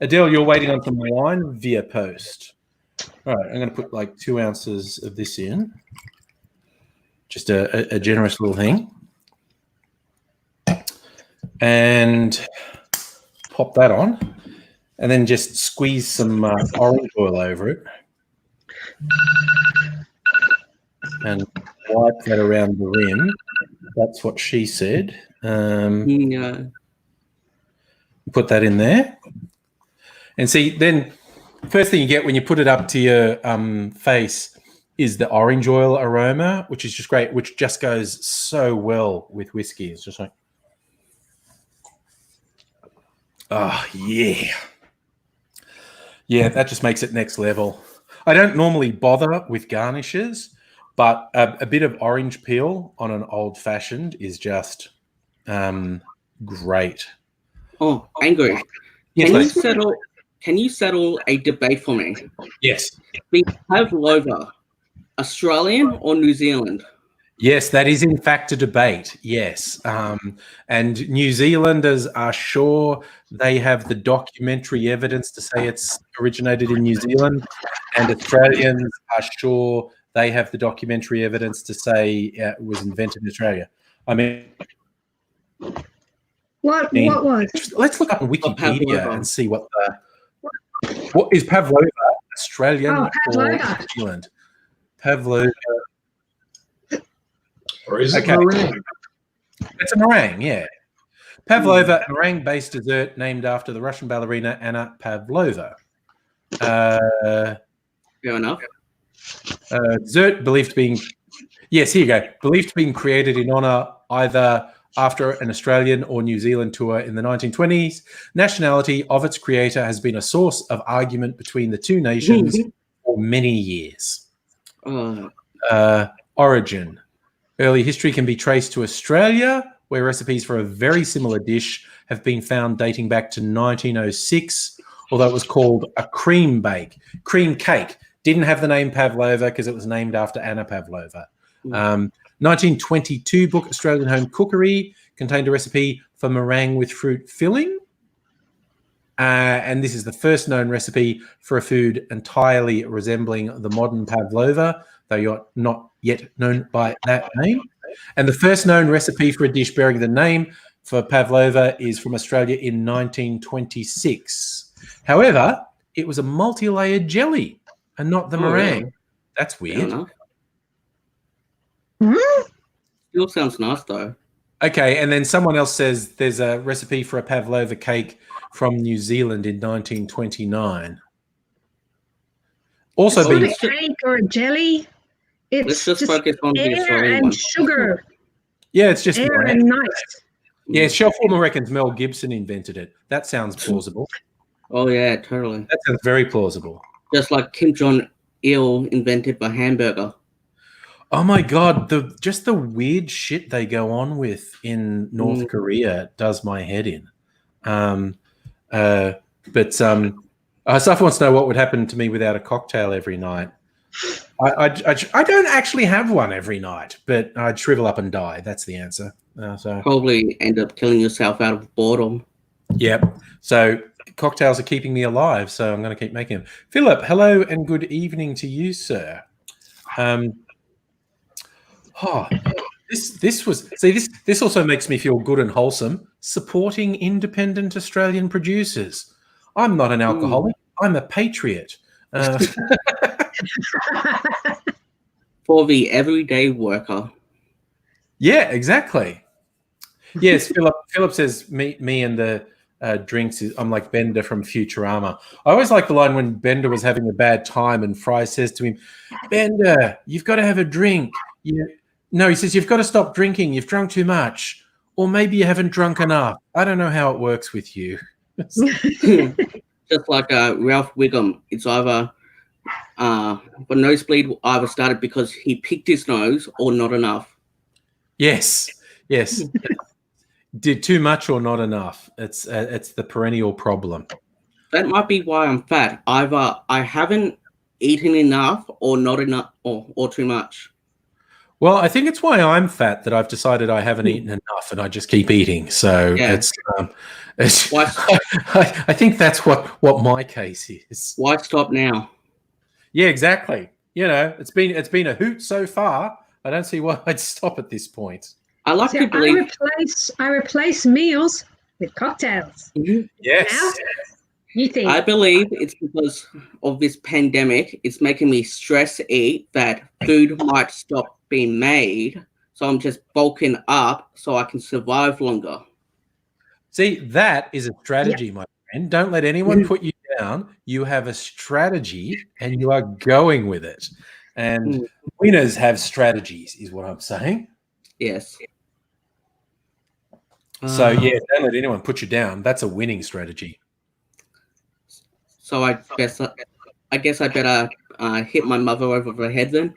Adele, you're waiting on some wine via post. All right, I'm going to put like 2 ounces of this in. Just a generous little thing. And pop that on. And then just squeeze some orange oil over it. And wipe that around the rim. That's what she said. Yeah. Put that in there. And see, then first thing you get when you put it up to your face is the orange oil aroma, which is just great, which just goes so well with whiskey. It's just like, oh, yeah. Yeah, that just makes it next level. I don't normally bother with garnishes, but a bit of orange peel on an old-fashioned is just great. Oh, Angry. Yes, Can you settle a debate for me? Yes. We have Pavlova, Australian or New Zealand? Yes, that is in fact a debate. Yes. And New Zealanders are sure they have the documentary evidence to say it's originated in New Zealand, and Australians are sure they have the documentary evidence to say it was invented in Australia. I mean, what was? Let's look up on Wikipedia and see what is Pavlova Australian or New Zealand? Pavlova. Or is it meringue? It's a meringue, yeah. Pavlova, a meringue-based dessert named after the Russian ballerina Anna Pavlova. Fair enough. Dessert believed to be, yes, here you go. Believed to be created in honour either after an Australian or New Zealand tour in the 1920s. Nationality of its creator has been a source of argument between the two nations for many years. Origin. Early history can be traced to Australia, where recipes for a very similar dish have been found dating back to 1906, although it was called a cream cake. Didn't have the name Pavlova because it was named after Anna Pavlova. 1922 book Australian Home Cookery contained a recipe for meringue with fruit filling. And this is the first known recipe for a food entirely resembling the modern Pavlova, though you're not yet known by that name. And the first known recipe for a dish bearing the name for Pavlova is from Australia in 1926. However, it was a multi-layered jelly and not the meringue. That's weird. Still sounds nice, though. Okay, and then someone else says there's a recipe for a Pavlova cake from New Zealand in 1929. Also, it's not a cake or a jelly. Let's just focus on the air Australian and one. Sugar. Yeah, it's just air and nice. Yeah, Shelf Warmer reckons Mel Gibson invented it. That sounds plausible. Oh yeah, totally. That sounds very plausible. Just like Kim Jong-il invented the hamburger. Oh my God, just the weird shit they go on with in North Korea does my head in. Saf wants to know what would happen to me without a cocktail every night. I don't actually have one every night, but I'd shrivel up and die. That's the answer. Probably end up killing yourself out of boredom. Yep. So cocktails are keeping me alive, so I'm going to keep making them. Philip, hello and good evening to you, sir. This also makes me feel good and wholesome. Supporting independent Australian producers. I'm not an alcoholic. I'm a patriot. For the everyday worker. Yeah, exactly. Yes, Philip says me and the drinks. I'm like Bender from Futurama. I always like the line when Bender was having a bad time and Fry says to him, "Bender, you've got to have a drink." No, he says, "You've got to stop drinking. You've drunk too much. Or maybe you haven't drunk enough. I don't know how it works with you." Just like Ralph Wiggum. It's either the nosebleed either started because he picked his nose or not enough. Yes. Did too much or not enough. It's the perennial problem. That might be why I'm fat. Either I haven't eaten enough or not enough or too much. Well, I think it's why I'm fat that I've decided I haven't eaten enough and I just keep eating. So it's I think that's what my case is. Why stop now? Yeah, exactly. It's been a hoot so far. I don't see why I'd stop at this point. I like to believe I replace meals with cocktails. Yes. Now, you think? I believe it's because of this pandemic. It's making me stress eat that food might stop being made. So I'm just bulking up so I can survive longer. See, that is a strategy, my friend. Don't let anyone put you down, you have a strategy and you are going with it. And winners have strategies, is what I'm saying. Yes. So yeah, don't let anyone put you down. That's a winning strategy. So I guess I better hit my mother over the head then.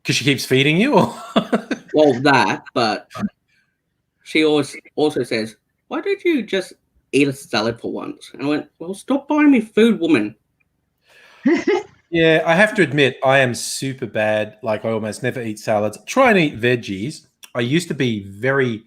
Because she keeps feeding you? Or? Well, that, but she always also says, "Why don't you just eat a salad for once?" And I went, "Well, stop buying me food, woman." Yeah, I have to admit, I am super bad. Like, I almost never eat salads. Try and eat veggies. I used to be very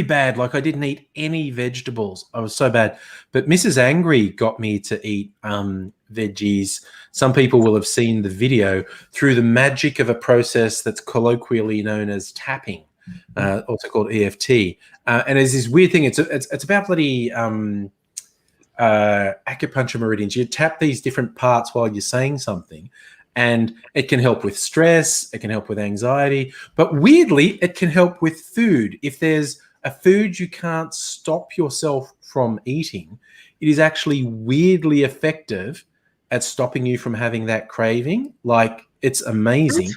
bad. Like, I didn't eat any vegetables. I was so bad. But Mrs. Angry got me to eat veggies. Some people will have seen the video through the magic of a process that's colloquially known as tapping, also called EFT. And there's this weird thing. It's about bloody acupuncture meridians. You tap these different parts while you're saying something, and it can help with stress, it can help with anxiety, but weirdly it can help with food. If there's a food you can't stop yourself from eating, it is actually weirdly effective at stopping you from having that craving. Like, it's amazing.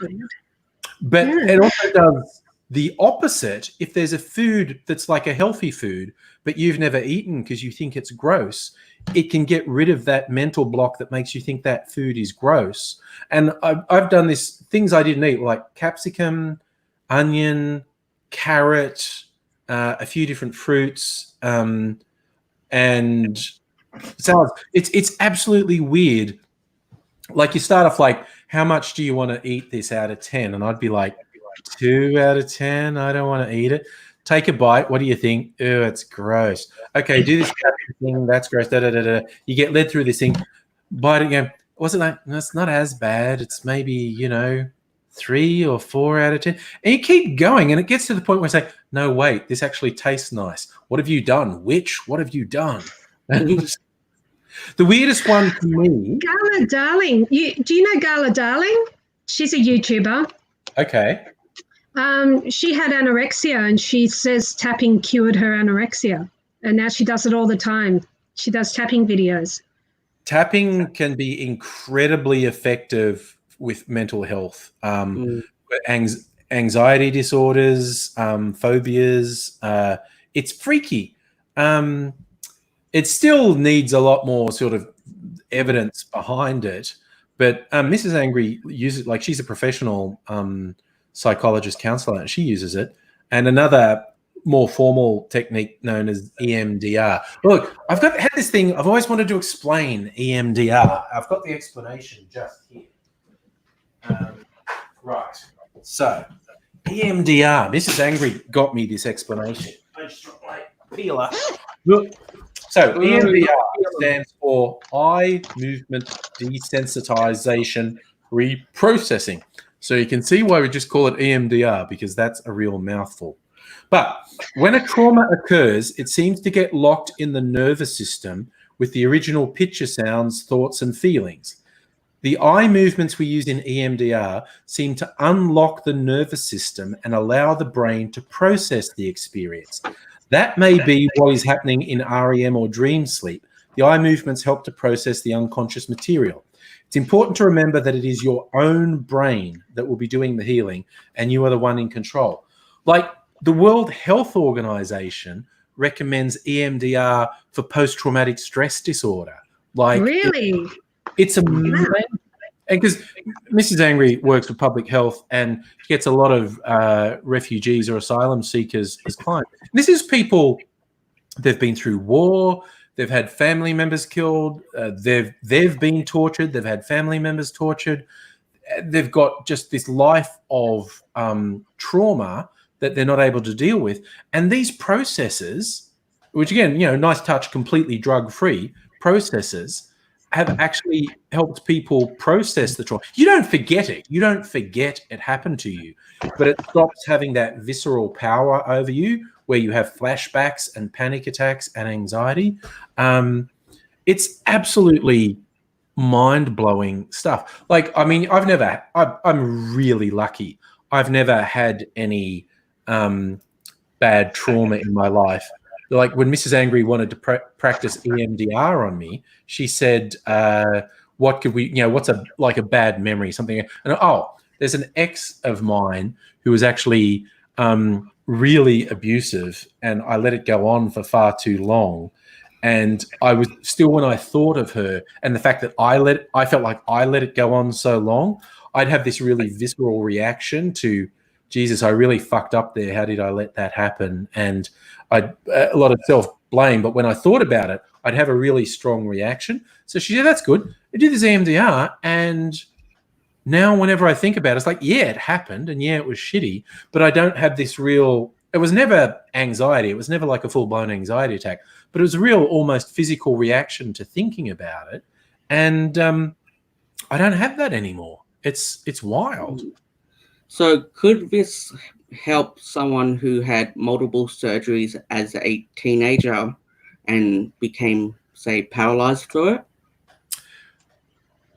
But it also does the opposite. If there's a food that's like a healthy food, but you've never eaten because you think it's gross, it can get rid of that mental block that makes you think that food is gross. And I've done this, things I didn't eat, like capsicum, onion, carrot, a few different fruits, and salads. It's absolutely weird. Like, you start off like, how much do you want to eat this out of 10? And I'd be like, 2 out of 10. I don't want to eat it. Take a bite. What do you think? Oh, it's gross. Okay, do this thing. That's gross. Da, da, da, da. You get led through this thing. Bite again. Wasn't that? No, it's not as bad. It's maybe 3 or 4 out of 10. And you keep going, and it gets to the point where I say, no, wait, this actually tastes nice. What have you done? What have you done? The weirdest one for me. Gala Darling. Do you know Gala Darling? She's a YouTuber. Okay. She had anorexia, and she says tapping cured her anorexia. And now she does it all the time. She does tapping videos. Tapping can be incredibly effective with mental health, anxiety disorders, phobias. It's freaky. It still needs a lot more sort of evidence behind it. But Mrs. Angry uses, like, she's a professional psychologist, counselor, and she uses it. And another more formal technique known as EMDR. Look, I've had this thing. I've always wanted to explain EMDR. I've got the explanation just here. Right. So, EMDR. Mrs. Angry got me this explanation. I just dropped my peeler. Look. So, EMDR stands for Eye Movement Desensitization Reprocessing. So you can see why we just call it EMDR, because that's a real mouthful. But when a trauma occurs, it seems to get locked in the nervous system with the original picture sounds, thoughts, and feelings. The eye movements we use in EMDR seem to unlock the nervous system and allow the brain to process the experience. That may be what is happening in REM or dream sleep. The eye movements help to process the unconscious material. It's important to remember that it is your own brain that will be doing the healing, and you are the one in control. Like, the World Health Organization recommends EMDR for post-traumatic stress disorder. Like, really? It's amazing. And because Mrs. Angry works with public health and gets a lot of refugees or asylum seekers as clients. This is people, they've been through war, they've had family members killed, they've been tortured, they've had family members tortured. They've got just this life of trauma that they're not able to deal with. And these processes, which again, nice touch, completely drug-free processes, have actually helped people process the trauma. You don't forget it. You don't forget it happened to you, but it stops having that visceral power over you where you have flashbacks and panic attacks and anxiety. It's absolutely mind-blowing stuff. Like, I mean, I'm really lucky. I've never had any bad trauma in my life. like when Mrs. Angry wanted to practice EMDR on me, she said, what could we, what's a bad memory, something. And there's an ex of mine who was actually really abusive, and I let it go on for far too long. And I was still, when I thought of her and the fact that I felt like I let it go on so long, I'd have this really visceral reaction to, Jesus, I really fucked up there. How did I let that happen? And a lot of self-blame. But when I thought about it, I'd have a really strong reaction. So she said, that's good. I did this EMDR, and now whenever I think about it, it's like, yeah, it happened, and yeah, it was shitty, but I don't have this real, it was never anxiety. It was never like a full-blown anxiety attack, but it was a real almost physical reaction to thinking about it. And I don't have that anymore. It's wild. So could this help someone who had multiple surgeries as a teenager and became, say, paralyzed through it?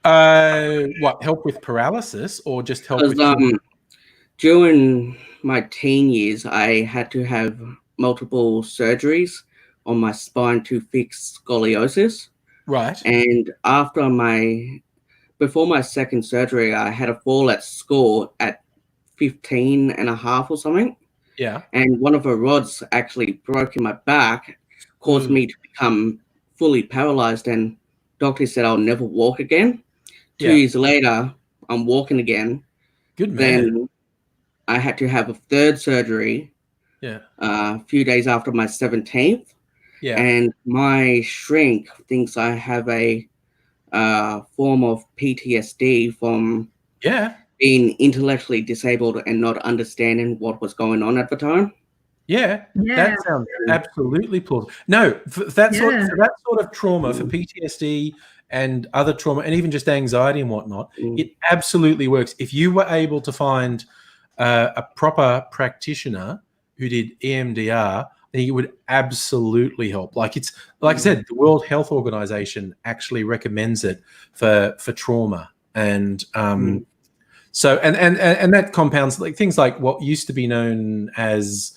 Help with paralysis, or just help with during my teen years, I had to have multiple surgeries on my spine to fix scoliosis. Right. And before my second surgery, I had a fall at school at 15 and a half or something. Yeah. And one of the rods actually broke in my back, caused me to become fully paralyzed, and doctor said I'll never walk again. 2 years later, I'm walking again. Good man. Then I had to have a third surgery. Yeah. A few days after my 17th. Yeah. And my shrink thinks I have a form of PTSD from being intellectually disabled and not understanding what was going on at the time. Yeah. That sounds absolutely plausible. No, for that sort of trauma, for PTSD and other trauma, and even just anxiety and whatnot, it absolutely works. If you were able to find a proper practitioner who did EMDR, then it would absolutely help. Like I said, the World Health Organization actually recommends it for trauma, and so and that compounds like things like what used to be known as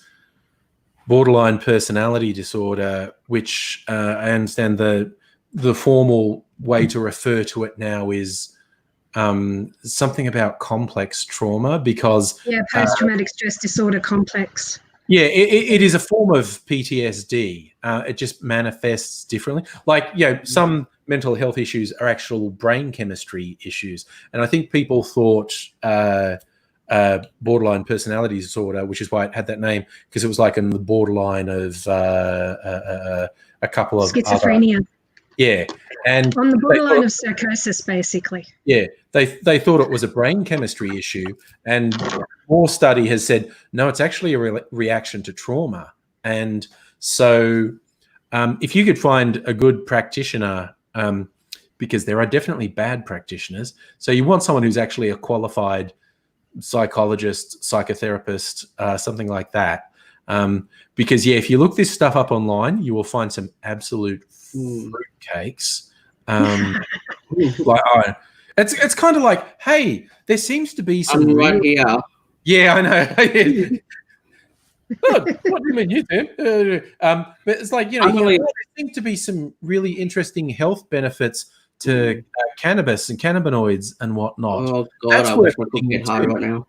borderline personality disorder, which I understand the formal way to refer to it now is something about complex trauma, because post-traumatic stress disorder complex. Yeah, it is a form of PTSD. It just manifests differently. Like, some mental health issues are actual brain chemistry issues. And I think people thought borderline personality disorder, which is why it had that name, because it was like in the borderline of a couple of schizophrenia. And on the borderline of psychosis, basically. Yeah, they thought it was a brain chemistry issue, and more study has said no, it's actually a reaction to trauma. And so, if you could find a good practitioner, because there are definitely bad practitioners, so you want someone who's actually a qualified psychologist, psychotherapist, something like that. Because if you look this stuff up online, you will find some absolute fruitcakes. It's kind of like, hey, there seems to be some right here. Yeah, I know. What do you mean you do? But it's like, there seem to be some really interesting health benefits to cannabis and cannabinoids and whatnot. Oh God, I wish I could get high right now.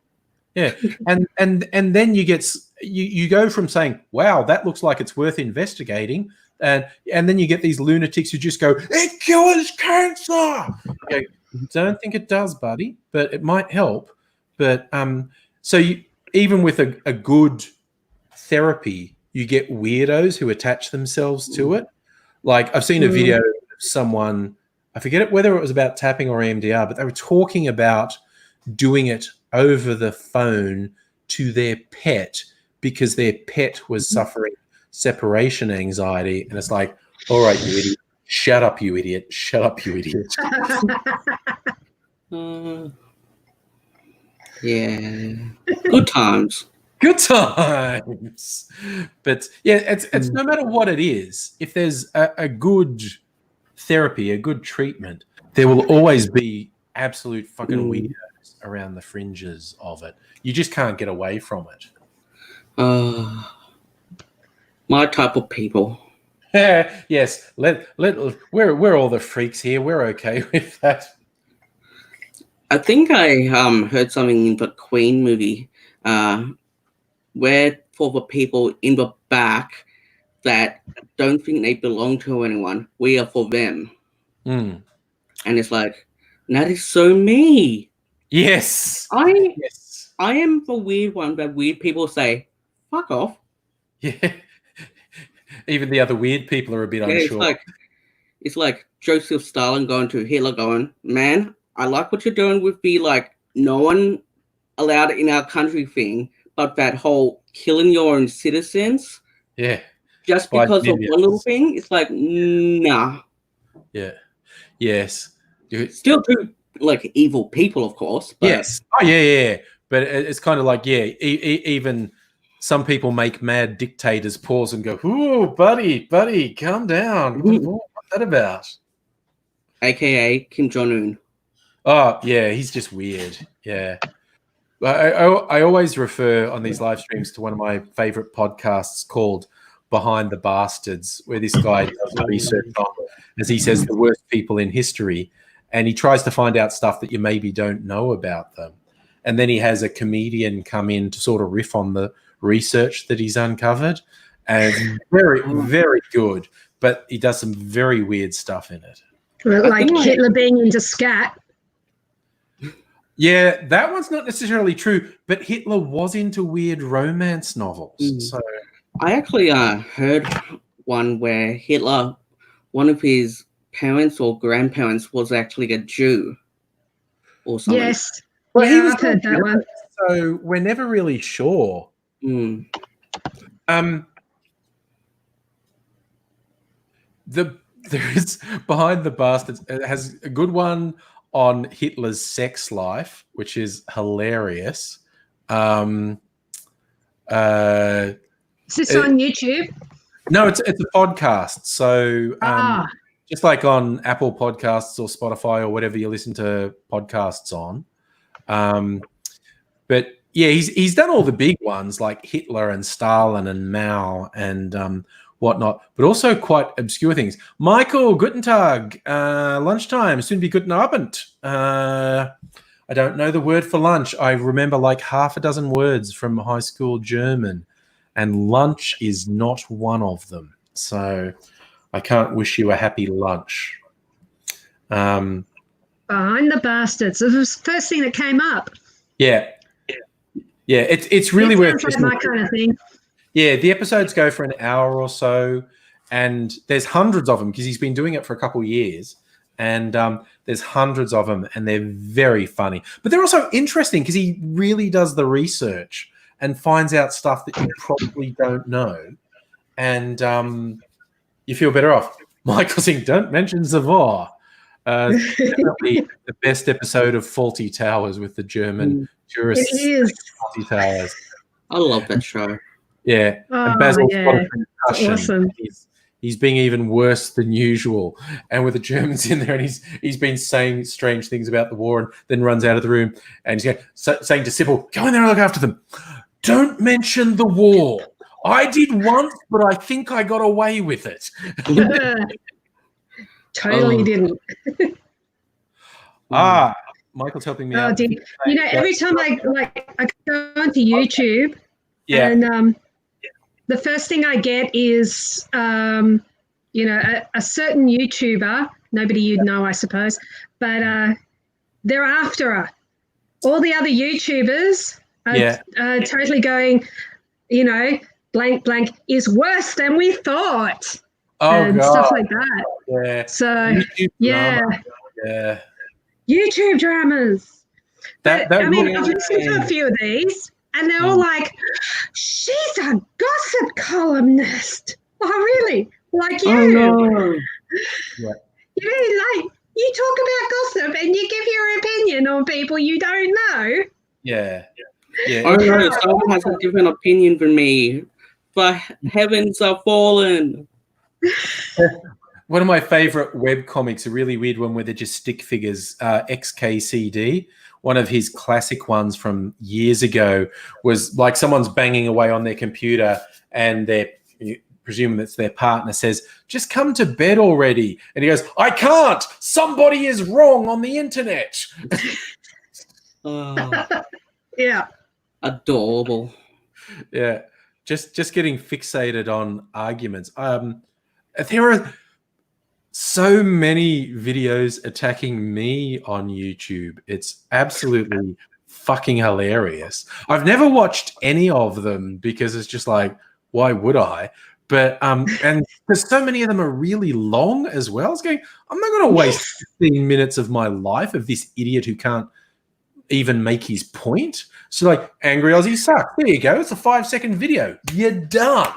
Yeah, and then you go from saying, wow, that looks like it's worth investigating, and then you get these lunatics who just go, it cures cancer. Okay, don't think it does, buddy, but it might help. But so even with a good therapy, you get weirdos who attach themselves to it. Like, I've seen a video of someone, I forget whether it was about tapping or EMDR, but they were talking about doing it over the phone to their pet because their pet was suffering separation anxiety. And it's like, all right, you idiot. Shut up, you idiot. Shut up, you idiot. Yeah. Good times. Good times. But yeah, it's no matter what it is, if there's a good therapy, a good treatment, there will always be absolute fucking weirdos around the fringes of it. You just can't get away from it. My type of people. Yes, we're all the freaks here. We're okay with that. I think I heard something in the Queen movie, where for the people in the back that don't think they belong to anyone, we are for them. Mm. And it's like, that is so me. Yes. I am the weird one that weird people say, fuck off. Yeah. Even the other weird people are a bit unsure. It's like Joseph Stalin going to Hitler going, man, I like what you're doing with the like no one allowed in our country thing, but that whole killing your own citizens, just because of one little thing, it's like, nah. Yeah. Yes. Still two like evil people, of course. But... Yes. Oh yeah. But it's kind of like even some people make mad dictators pause and go, "Ooh, buddy, calm down. What's that about?" AKA Kim Jong-un. Oh yeah, he's just weird. Yeah. I always refer on these live streams to one of my favorite podcasts called Behind the Bastards, where this guy does research on, as he says, the worst people in history. And he tries to find out stuff that you maybe don't know about them. And then he has a comedian come in to sort of riff on the research that he's uncovered. And very, very good. But he does some very weird stuff in it. Like Hitler being into scat. Yeah, that one's not necessarily true, but Hitler was into weird romance novels. So I actually heard one where Hitler, one of his parents or grandparents was actually a Jew or something. Yes. Well, yeah, I've heard that one. So we're never really sure. There is Behind the Bastards. It has a good one on Hitler's sex life, which is hilarious. Is this on YouTube? No, it's a podcast. So just like on Apple Podcasts or Spotify or whatever you listen to podcasts on. But yeah, he's done all the big ones like Hitler and Stalin and Mao and whatnot, but also quite obscure things. Michael, guten Tag, lunchtime, soon be guten Abend. I don't know the word for lunch. I remember like half a dozen words from high school German, and lunch is not one of them. So I can't wish you a happy lunch. Behind the Bastards. It was the first thing that came up. Yeah. It's really worth like my kind of thing. Yeah, the episodes go for an hour or so, and there's hundreds of them because he's been doing it for a couple of years, and there's hundreds of them, and they're very funny. But they're also interesting because he really does the research and finds out stuff that you probably don't know, and you feel better off. Michael saying, "Don't mention Zavor." Definitely the best episode of Faulty Towers with the German tourists. It is. Faulty Towers. I love that show. Yeah. And Basil's got a concussion. Awesome. He's being even worse than usual. And with the Germans in there, and he's been saying strange things about the war, and then runs out of the room, and he's saying to Sybil, "Go in there and look after them. Don't mention the war. I did once, but I think I got away with it." Totally didn't. Michael's helping me out. You know, every time I go onto YouTube, and the first thing I get is you know, a certain YouTuber, nobody you'd know, I suppose, but they're after her. All the other YouTubers are totally going, you know, blank blank is worse than we thought. And stuff like that. Yeah. So YouTube drama. YouTube dramas. But, I mean, I've listened to a few of these, and they're all like, "She's a gossip columnist." Oh, really? Like you? Oh, no. You know, like you talk about gossip and you give your opinion on people you don't know. Yeah. Oh no, someone has a different opinion than me. The heavens are fallen. One of my favorite web comics, a really weird one where they're just stick figures, XKCD. One of his classic ones from years ago was like someone's banging away on their computer and they're presuming that's their partner, says, "Just come to bed already." And he goes, "I can't. Somebody is wrong on the internet." Yeah. Adorable. Yeah. Just getting fixated on arguments. There are so many videos attacking me on YouTube. It's absolutely fucking hilarious. I've never watched any of them because it's just like, why would I? But and because so many of them are really long as well. It's going, I'm not going to waste 15 minutes of my life of this idiot who can't even make his point. So like, angry Aussie sucks. There you go. It's a 5-second video. You're done.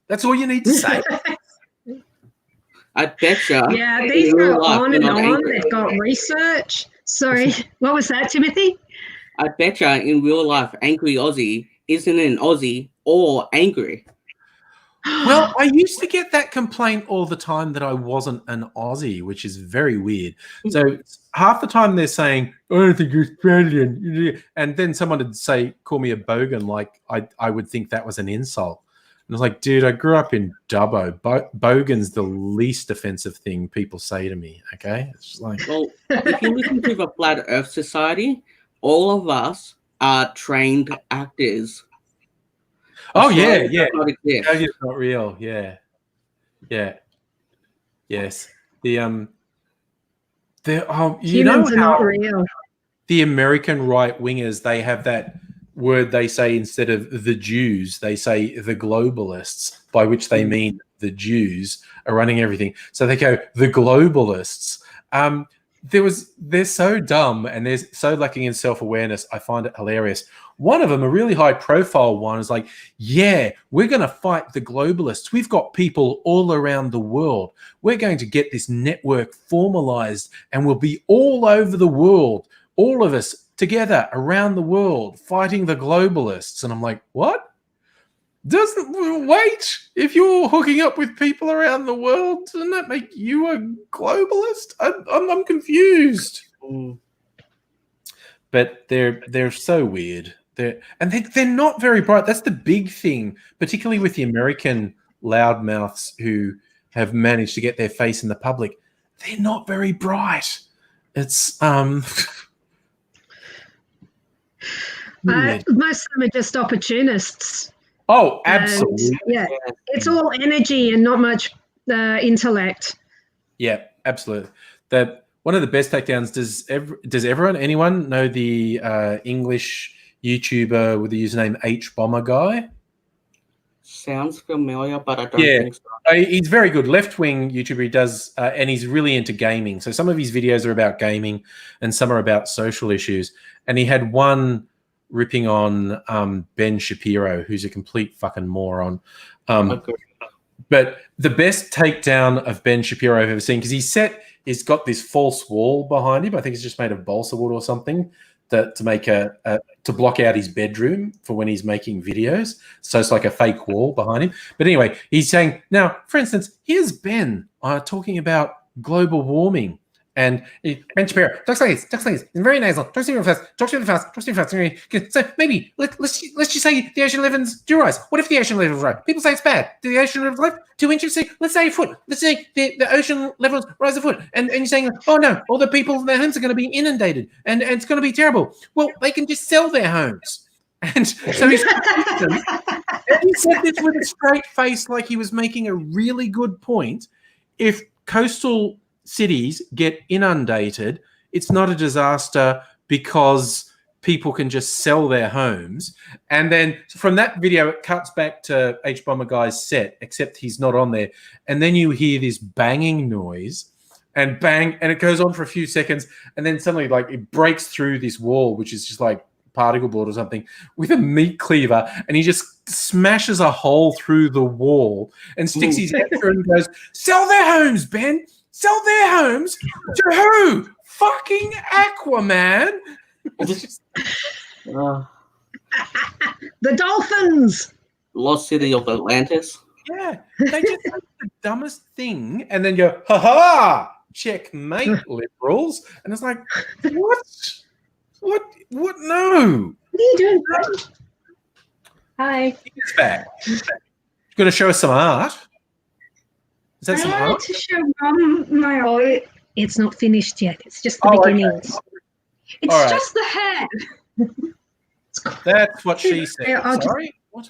That's all you need to say. I betcha. Yeah, these go on and on. They've got research. Sorry, what was that, Timothy? I betcha in real life, angry Aussie isn't an Aussie or angry. Well, I used to get that complaint all the time that I wasn't an Aussie, which is very weird. So half the time they're saying, "I don't think you're Australian," and then someone would say, call me a bogan, like I would think that was an insult. And I was like, dude, I grew up in Dubbo. Bogan's the least offensive thing people say to me, okay? It's just like... Well, if you listen to the Flat Earth Society, all of us are trained actors. Oh, yeah. It's not real, yeah. Yeah. Yes. You Humans know are not how real. the American right-wingers, they have that word they say instead of the Jews, they say the globalists, by which they mean the Jews are running everything. So they go, the globalists. They're so dumb and they're so lacking in self-awareness. I find it hilarious. One of them, a really high-profile one, is like, yeah, we're going to fight the globalists. We've got people all around the world. We're going to get this network formalized and we'll be all over the world, all of us together around the world fighting the globalists. And I'm like, what? Wait, if you're hooking up with people around the world, doesn't that make you a globalist? I'm confused. But they're so weird. They're not very bright. That's the big thing, particularly with the American loudmouths who have managed to get their face in the public. They're not very bright. It's most of them are just opportunists. Oh, absolutely. And, it's all energy and not much intellect. Yeah, absolutely. One of the best takedowns. Does anyone know the English YouTuber with the username H-Bomber Guy? Sounds familiar, but I don't think so. He's very good. Left-wing YouTuber. He does, and he's really into gaming. So some of his videos are about gaming and some are about social issues. And he had one ripping on Ben Shapiro, who's a complete fucking moron. But the best takedown of Ben Shapiro I've ever seen, because he's got this false wall behind him. I think it's just made of balsa wood or something to make to block out his bedroom for when he's making videos. So it's like a fake wall behind him. But anyway, he's saying, now, for instance, here's Ben talking about global warming. And Ben Shapiro talks like this, it's very nasal, talks really fast. So maybe let's just say the ocean level's do rise. What if the ocean level's rise? People say it's bad. Do the ocean level rise 2 inches? Let's say a foot. Let's say the ocean levels rise a foot. And you're saying, oh no, all the people in their homes are going to be inundated and it's going to be terrible. Well, they can just sell their homes. And so he said this with a straight face, like he was making a really good point. If coastal cities get inundated, it's not a disaster because people can just sell their homes. And then from that video, it cuts back to H-Bomber Guy's set, except he's not on there. And then you hear this banging noise and bang, and it goes on for a few seconds. And then suddenly, like, it breaks through this wall, which is just like particle board or something, with a meat cleaver. And he just smashes a hole through the wall and sticks his head through and goes, sell their homes, Ben. Sell their homes to who? Fucking Aquaman. The dolphins. Lost City of Atlantis. Yeah. They just say the dumbest thing and then go, ha-ha, checkmate, liberals. And it's like, what? What? No. What are you doing? Hi. He's back. You're going to show us some art. Is that I some wanted art? to show Mum my eye. It's not finished yet. It's just the beginnings. Okay. It's right. just the head. That's what she said. Sorry? What?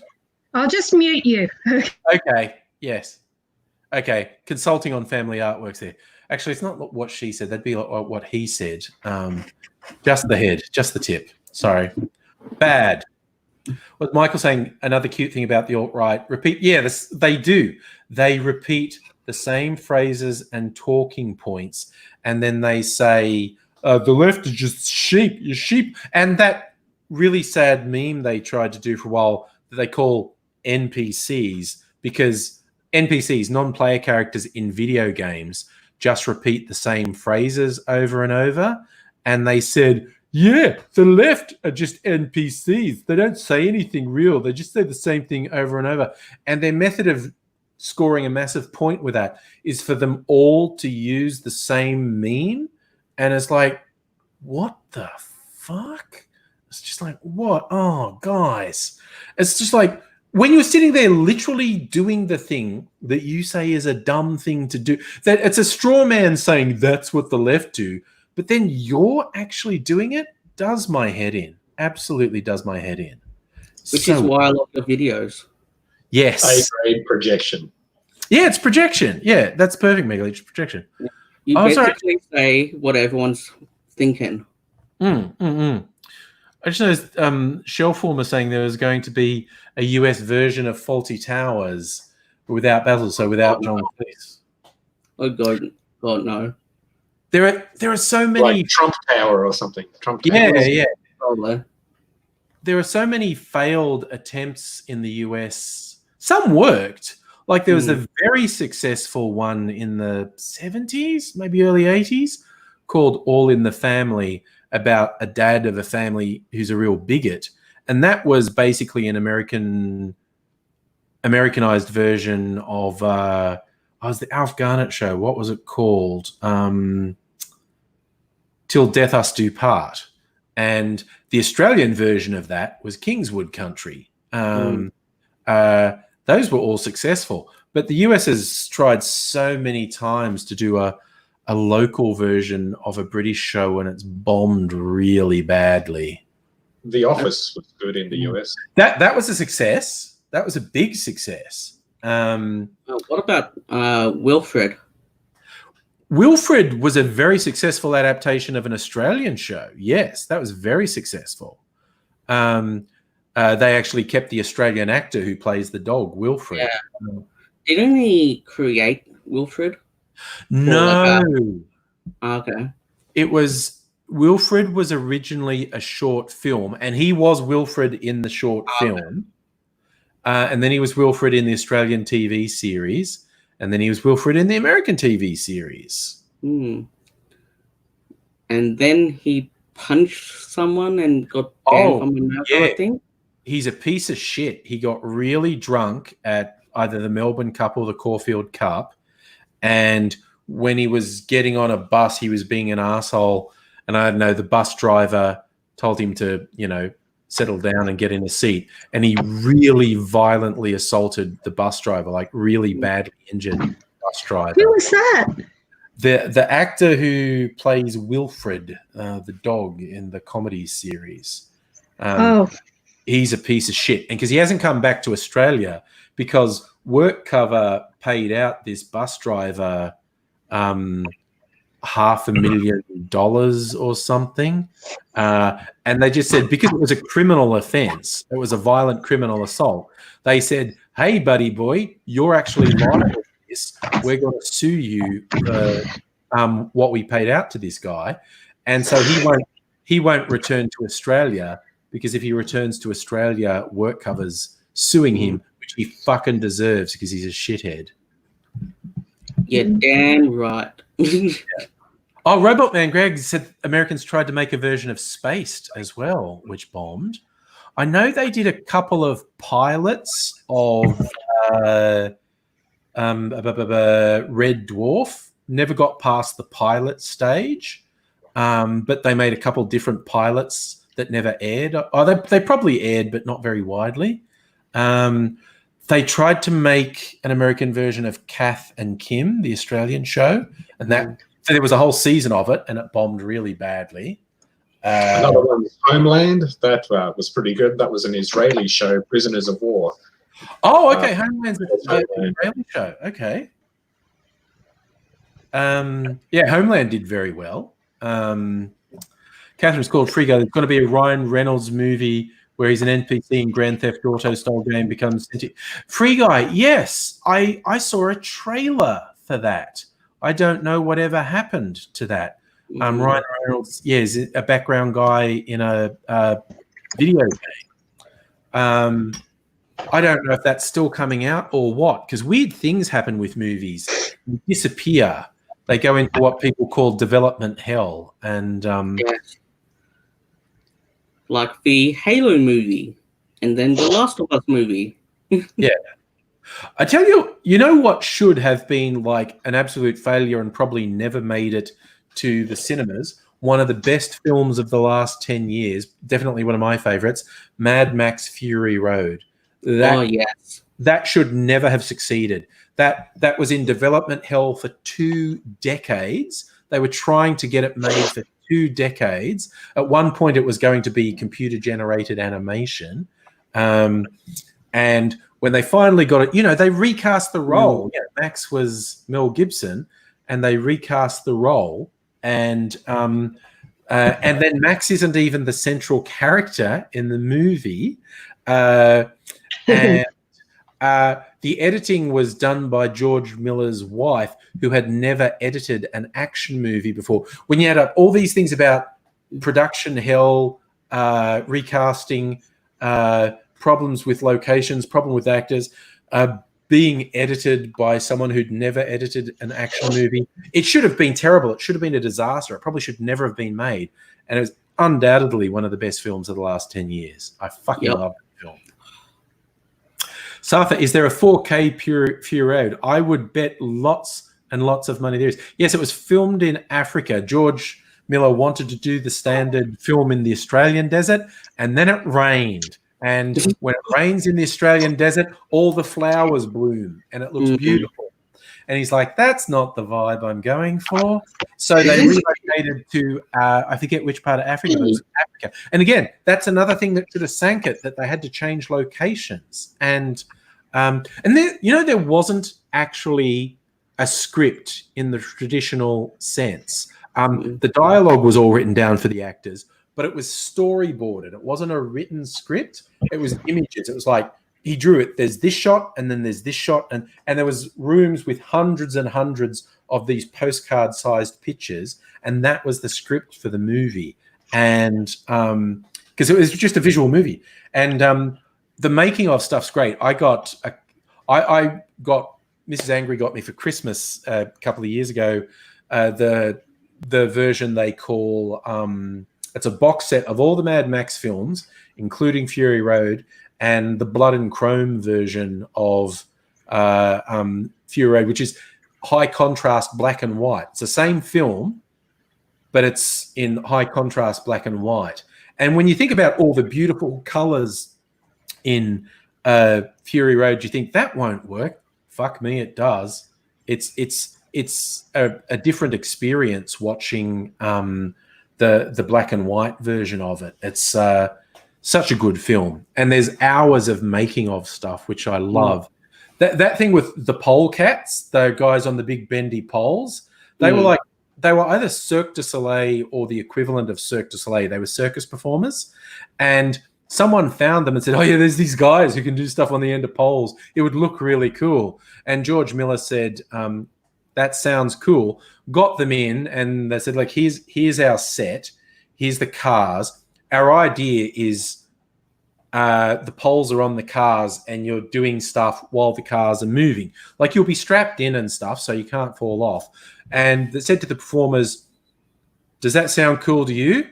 I'll just mute you. Okay. Yes. Okay. Consulting on family artworks there. Actually, it's not what she said. That'd be what he said. Just the head. Just the tip. Sorry. Bad. Was Michael saying another cute thing about the alt-right? Repeat. Yeah, they do. They repeat the same phrases and talking points. And then they say, the left is just sheep. You're sheep. And that really sad meme they tried to do for a while that they call NPCs, because NPCs, non-player characters in video games, just repeat the same phrases over and over. And they said, yeah, the left are just NPCs. They don't say anything real. They just say the same thing over and over. And their method of scoring a massive point with that is for them all to use the same meme. And it's like, what the fuck? It's just like, what? Oh, guys. It's just like, when you're sitting there literally doing the thing that you say is a dumb thing to do, that it's a straw man saying that's what the left do, but then you're actually doing it, does my head in. Absolutely does my head in. Which is why I love the videos. Yes. A-grade projection. Yeah, it's projection. Yeah, that's perfect, Megal. It's projection. You basically say what everyone's thinking. I just noticed Shellformer saying there was going to be a US version of Faulty Towers without Basil, so without John Cleese. Oh, God, no. There are so many, like Trump Tower or something. Trump Tower. Yeah. Probably. There are so many failed attempts in the US. Some worked. Like there was a very successful one in the 70s, maybe early 80s, called All in the Family, about a dad of a family who's a real bigot. And that was basically an Americanized version of was the Alf Garnett show. What was it called? Till Death Us Do Part. And the Australian version of that was Kingswood Country. Those were all successful. But the US has tried so many times to do a local version of a British show, and it's bombed really badly. The Office was good in the US. That was a success. That was a big success. What about Wilfred? Wilfred was a very successful adaptation of an Australian show. Yes, that was very successful. They actually kept the Australian actor who plays the dog, Wilfred. Yeah. Didn't he create Wilfred? No. Okay. Wilfred was originally a short film, and he was Wilfred in the short film. And then he was Wilfred in the Australian TV series, and then he was Wilfred in the American TV series. And then he punched someone and got banned from America, I think. He's a piece of shit. He got really drunk at either the Melbourne Cup or the Caulfield Cup, and when he was getting on a bus, he was being an asshole. And I don't know, the bus driver told him to, settle down and get in a seat. And he really violently assaulted the bus driver, like really badly injured bus driver. Who was that? The actor who plays Wilfred, the dog in the comedy series. He's a piece of shit. And because he hasn't come back to Australia, because WorkCover paid out this bus driver $500,000 or something. And they just said, because it was a criminal offense, it was a violent criminal assault, they said, hey, buddy boy, you're actually liable for this. We're going to sue you for what we paid out to this guy. And so he won't return to Australia, because if he returns to Australia, WorkCover's suing him, which he fucking deserves because he's a shithead. Yeah, damn right. Oh, Robot Man Greg said Americans tried to make a version of Spaced as well, which bombed. I know they did a couple of pilots of Red Dwarf. Never got past the pilot stage, but they made a couple different pilots that never aired. Oh, they probably aired, but not very widely. they tried to make an American version of Kath and Kim, the Australian show, and so there was a whole season of it, and it bombed really badly. Another one was Homeland. That was pretty good. That was an Israeli show, Prisoners of War. Oh, okay. Homeland's an Israeli show. Okay. Yeah, Homeland did very well. Catherine's called Frigo. There's going to be a Ryan Reynolds movie where he's an NPC in Grand Theft Auto style game, becomes sentient. Free Guy, yes. I saw a trailer for that. I don't know whatever happened to that. Ryan Reynolds, is a background guy in a video game. I don't know if that's still coming out or what, because weird things happen with movies. They disappear. They go into what people call development hell. And like the Halo movie and then the Last of Us movie. Yeah. I tell you, you know what should have been like an absolute failure and probably never made it to the cinemas? One of the best films of the last 10 years, definitely one of my favorites, Mad Max Fury Road. That should never have succeeded. That was in development hell for 2 decades. They were trying to get it made for 2 decades. At one point, it was going to be computer-generated animation. And when they finally got it, they recast the role. Yeah, Max was Mel Gibson, and they recast the role. And then Max isn't even the central character in the movie. And the editing was done by George Miller's wife, who had never edited an action movie before. When you add up all these things about production hell, recasting, problems with locations, problem with actors, being edited by someone who'd never edited an action movie, it should have been terrible. It should have been a disaster. It probably should never have been made. And it was undoubtedly one of the best films of the last 10 years. I fucking love that film. Sartha, is there a 4K Fury Road? I would bet lots and lots of money there is. Yes, it was filmed in Africa. George Miller wanted to do the standard film in the Australian desert, and then it rained. And when it rains in the Australian desert, all the flowers bloom, and it looks beautiful. And he's like, that's not the vibe I'm going for. So they relocated to, I forget which part of Africa, but it was Africa. And again, that's another thing that should have sank it, that they had to change locations. And there, there wasn't actually a script in the traditional sense. The dialogue was all written down for the actors, but it was storyboarded. It wasn't a written script. It was images. It was like, he drew it. There's this shot, and then there's this shot, and there was rooms with hundreds and hundreds of these postcard-sized pictures, and that was the script for the movie. And because it was just a visual movie, and the making of stuff's great. I got Mrs. Angry got me for Christmas a couple of years ago the version they call it's a box set of all the Mad Max films, including Fury Road, and the Blood and Chrome version of Fury Road, which is high contrast black and white. It's the same film, but it's in high contrast black and white. And when you think about all the beautiful colors in Fury Road, you think that won't work. Fuck me, it does. It's a different experience watching the black and white version of it. It's such a good film, and there's hours of making of stuff which I love. That thing with the pole cats, the guys on the big bendy poles, they were either Cirque du Soleil or the equivalent of Cirque du Soleil. They were circus performers, and someone found them and said, "Oh yeah, there's these guys who can do stuff on the end of poles. It would look really cool." And George Miller said, "That sounds cool." Got them in, and they said, "Like, here's our set. Here's the cars. Our idea is the poles are on the cars, and you're doing stuff while the cars are moving. Like, you'll be strapped in and stuff, so you can't fall off." And they said to the performers, "Does that sound cool to you?"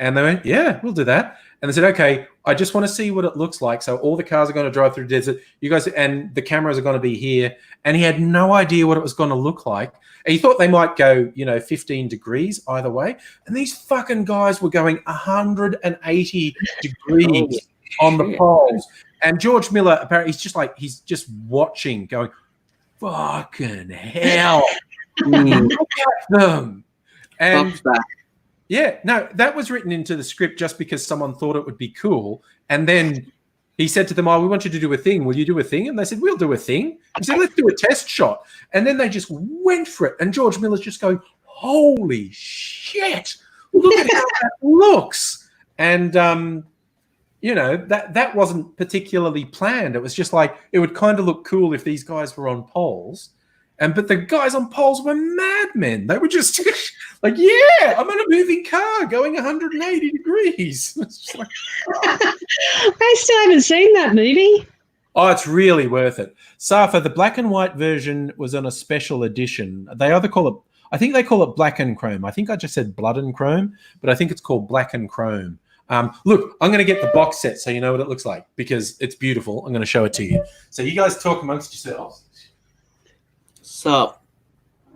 And they went, "Yeah, we'll do that." And they said, "Okay, I just want to see what it looks like. So all the cars are going to drive through the desert. You guys, and the cameras are going to be here." And he had no idea what it was going to look like. And he thought they might go, 15 degrees either way. And these fucking guys were going 180 degrees on the poles. And George Miller, apparently, he's just watching, going, fucking hell. Look at them. And yeah, no, that was written into the script just because someone thought it would be cool. And then he said to them, we want you to do a thing. Will you do a thing? And they said, we'll do a thing. He said, let's do a test shot. And then they just went for it. And George Miller's just going, holy shit, look at how that looks. And, that wasn't particularly planned. It was just like, it would kind of look cool if these guys were on poles. But the guys on poles were madmen. They were just like, yeah, I'm in a moving car going 180 degrees. It's just like, I still haven't seen that movie. Oh, it's really worth it. Safa, the black and white version was on a special edition. I think they call it black and chrome. I think I just said blood and chrome, but I think it's called black and chrome. Look, I'm going to get the box set so you know what it looks like because it's beautiful. I'm going to show it to you. So you guys talk amongst yourselves. Sup?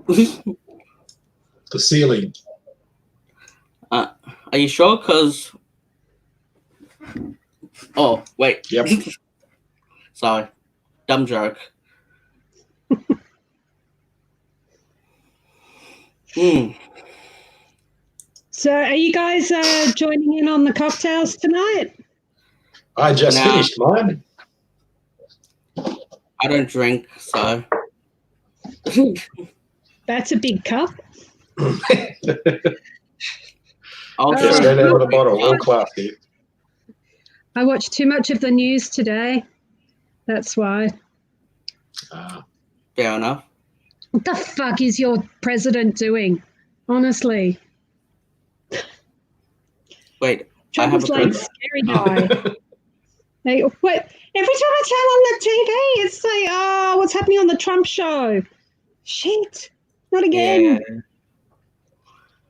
The ceiling. Are you sure? Because... Oh, wait. Yep. Sorry. Dumb joke. So are you guys joining in on the cocktails tonight? I just finished mine. I don't drink, so... That's a big cup. I'll just straight out of the bottle, all classy. I watched too much of the news today. That's why. Fair enough. What the fuck is your president doing? Honestly. Wait, Trump is like scary guy. Like, what? Every time I turn on the TV, it's like, what's happening on the Trump show? Shit, not again. Yeah.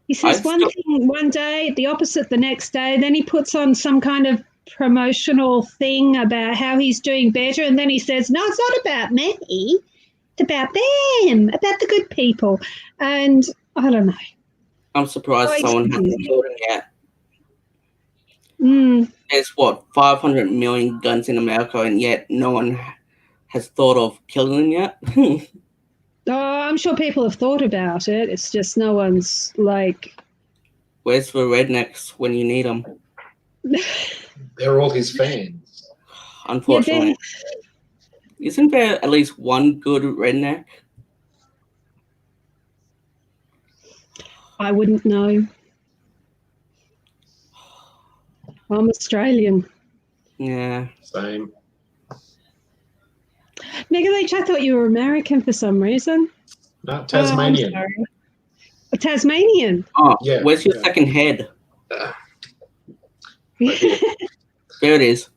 He says one thing one day, the opposite the next day. Then he puts on some kind of promotional thing about how he's doing better. And then he says, no, it's not about me. It's about them, about the good people. And I don't know. I'm surprised someone hasn't killed him yet. There's 500 million guns in America, and yet no one has thought of killing him yet. I'm sure people have thought about it. It's just no one's like. Where's the rednecks when you need them? They're all his fans. Unfortunately, isn't there at least one good redneck? I wouldn't know. I'm Australian. Yeah. Same. Megalich, I thought you were American for some reason. No, Tasmanian. A Tasmanian? Oh, yeah. Where's your second head? There it is.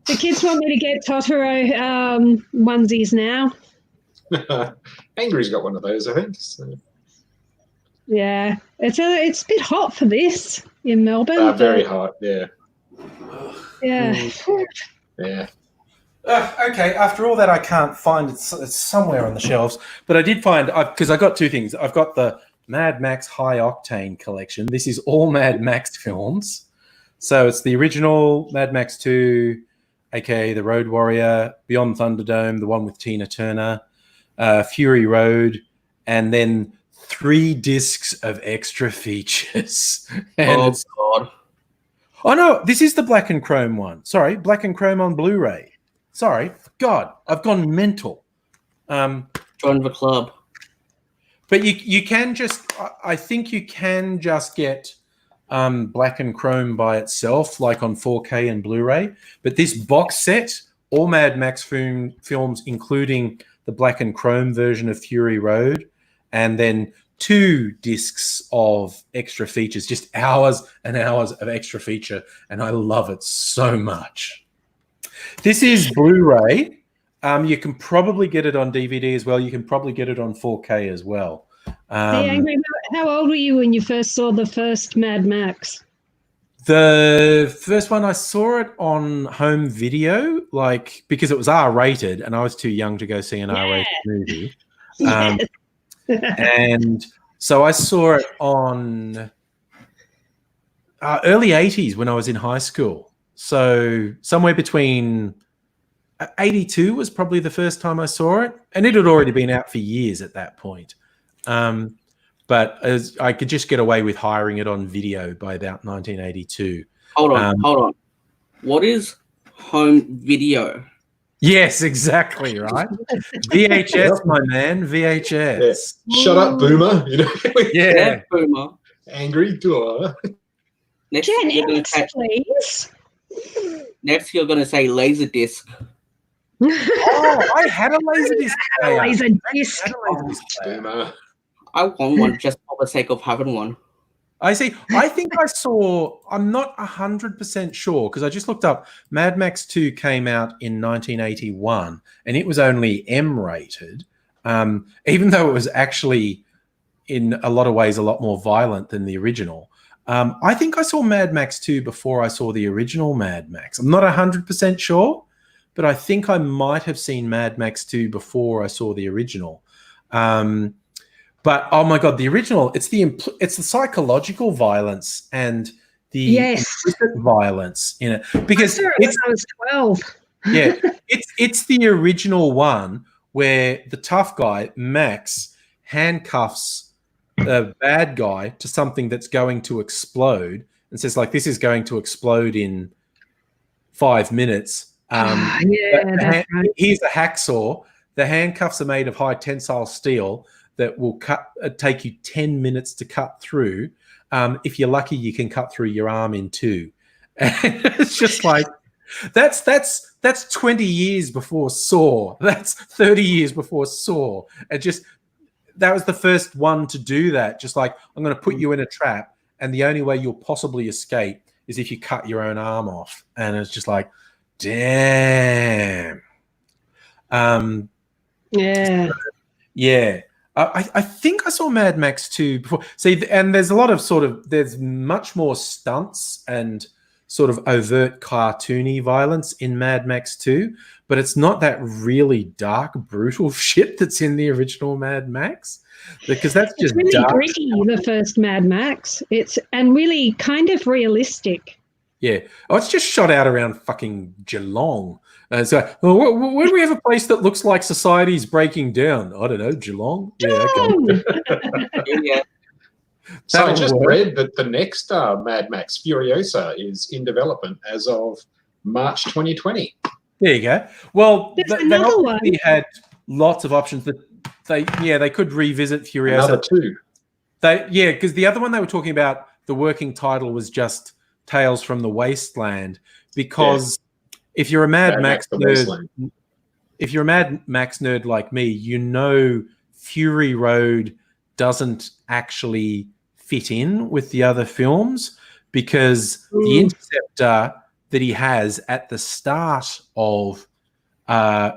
The kids want me to get Totoro onesies now. Angry's got one of those, I think. So. Yeah, it's a bit hot for this in Melbourne. Very hot, yeah. Yeah. Yeah. Okay, after all that, I can't find it. It's somewhere on the shelves. But I did find, because I got two things. I've got the Mad Max High Octane collection. This is all Mad Max films. So it's the original Mad Max 2, aka The Road Warrior, Beyond Thunderdome, the one with Tina Turner, Fury Road, and then 3 discs of extra features. And God. Oh, no, this is the black and chrome one. Sorry, black and chrome on Blu-ray. Sorry. God, I've gone mental. Join the club. But you can just, I think you can just get black and chrome by itself, like on 4K and Blu-ray. But this box set, all Mad Max films, including the black and chrome version of Fury Road, and then 2 discs of extra features, just hours and hours of extra feature, and I love it so much. This is Blu-ray. You can probably get it on DVD as well. You can probably get it on 4K as well. Angry, how old were you when you first saw the first Mad Max? The first one, I saw it on home video, because it was R-rated, and I was too young to go see an R-rated movie. And so I saw it on early 80s when I was in high school. So somewhere between 82 was probably the first time I saw it, and it had already been out for years at that point. But as I could just get away with hiring it on video by about 1982. Hold on. What is home video? Yes, exactly, right? VHS, my man, VHS. Yeah. Shut up, boomer. You know? Yeah, boomer. Angry door. Next, Gen you're X, please. Next, you're going to say Laserdisc. Oh, I had a Laserdisc player. Laserdisc. Boomer. I want one just for the sake of having one. I see. I think I saw, I'm not 100% sure because I just looked up. Mad Max 2 came out in 1981 and it was only M-rated, even though it was actually in a lot of ways a lot more violent than the original. I think I saw Mad Max 2 before I saw the original Mad Max. I'm not 100% sure, but I think I might have seen Mad Max 2 before I saw the original. But oh my god, the original, it's the psychological violence and the implicit violence in it. Because I was 12. Yeah, it's the original one where the tough guy, Max, handcuffs the bad guy to something that's going to explode and says, like, this is going to explode in 5 minutes. That's right. Here's a hacksaw. The handcuffs are made of high tensile steel that will take you 10 minutes to cut through. If you're lucky, you can cut through your arm in two. And it's just like, that's 20 years before Saw. That's 30 years before Saw. And just, that was the first one to do that. Just like, I'm going to put you in a trap, and the only way you'll possibly escape is if you cut your own arm off. And it's just like, damn. Yeah. I think I saw Mad Max 2 before. See, and there's a lot of there's much more stunts and sort of overt cartoony violence in Mad Max 2, but it's not that really dark, brutal shit that's in the original Mad Max, because that's just really dark. Gritty, the first Mad Max. And really kind of realistic. Yeah. Oh, it's just shot out around fucking Geelong. So, where do we have a place that looks like society's breaking down? I don't know, Geelong? Yeah, okay. Yeah. So I just read that the next Mad Max Furiosa is in development as of March 2020. There you go. Well, they one. had lots of options that they could revisit Furiosa. Another two. Because the other one they were talking about, the working title was just Tales from the Wasteland, because if you're a Mad Max nerd, like me, you know Fury Road doesn't actually fit in with the other films, because the interceptor that he has at the start of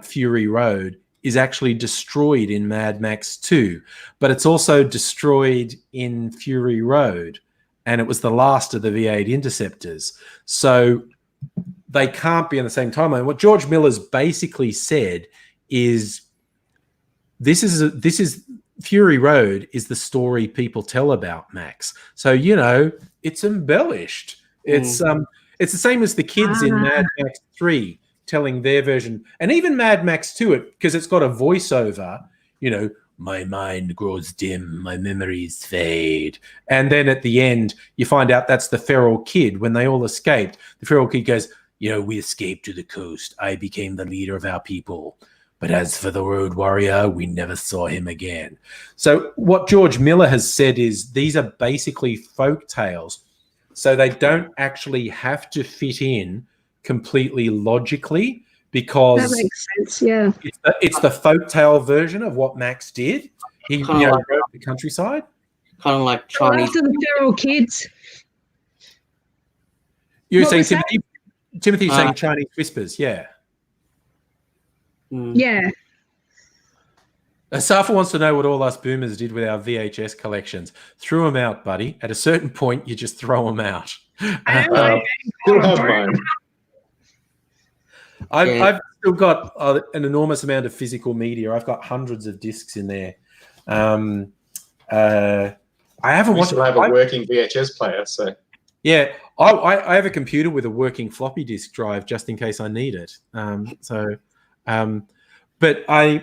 Fury Road is actually destroyed in Mad Max 2, but it's also destroyed in Fury Road, and it was the last of the V8 interceptors. So they can't be in the same timeline. What George Miller's basically said is, this is Fury Road is the story people tell about Max. So, you know, it's embellished. It's the same as the kids in Mad Max 3 telling their version, and even Mad Max 2, because it's got a voiceover, you know, my mind grows dim, my memories fade. And then at the end, you find out that's the feral kid. When they all escaped, the feral kid goes, you know, we escaped to the coast. I became the leader of our people. But as for the road warrior, we never saw him again. So what George Miller has said is these are basically folk tales. So they don't actually have to fit in completely logically, because that makes sense. Yeah, it's the folktale version of what Max did. He wrote the countryside, kind of like Chinese. After the feral kids. You're saying Timothy's saying Chinese whispers, yeah. Yeah. Safa wants to know what all us boomers did with our VHS collections. Threw them out, buddy. At a certain point, you just throw them out. Still have mine. I've still got an enormous amount of physical media. I've got hundreds of discs in there. I haven't watched. We still have a working VHS player, so Yeah, I have a computer with a working floppy disk drive just in case I need it. But I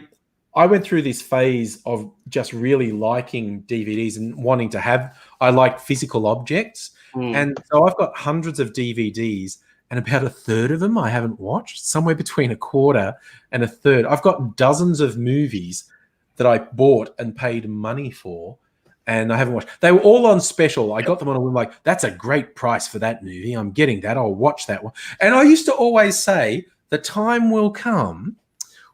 went through this phase of just really liking DVDs and wanting to have. I like physical objects, and so I've got hundreds of DVDs, and about a third of them I haven't watched. Somewhere between a quarter and a third. I've got dozens of movies that I bought and paid money for, and I haven't watched. They were all on special. I got them on a whim, like, that's a great price for that movie. I'm getting that. I'll watch that one. And I used to always say, the time will come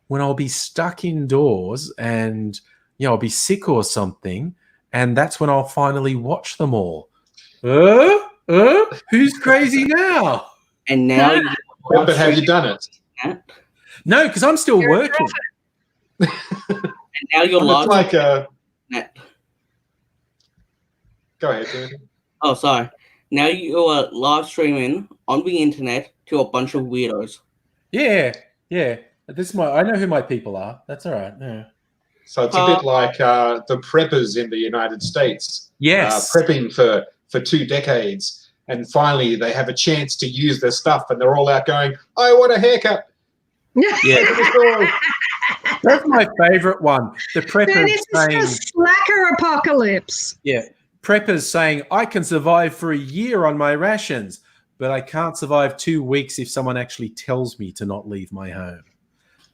when I'll be stuck indoors and, I'll be sick or something, and that's when I'll finally watch them all. Who's crazy now? And now but have you done it? No, because I'm still working. And now you're live. Like a... Go ahead, David. Oh, sorry. Now you're live streaming on the internet to a bunch of weirdos. Yeah. I know who my people are. That's all right. Yeah. So it's a bit like the preppers in the United States. Yes. Prepping for 2 decades, and finally they have a chance to use their stuff, and they're all out going, "I want a haircut." Yeah. That's my favorite one. The preppers saying, "This is the slacker apocalypse." Yeah. Preppers saying, I can survive for a year on my rations, but I can't survive 2 weeks if someone actually tells me to not leave my home.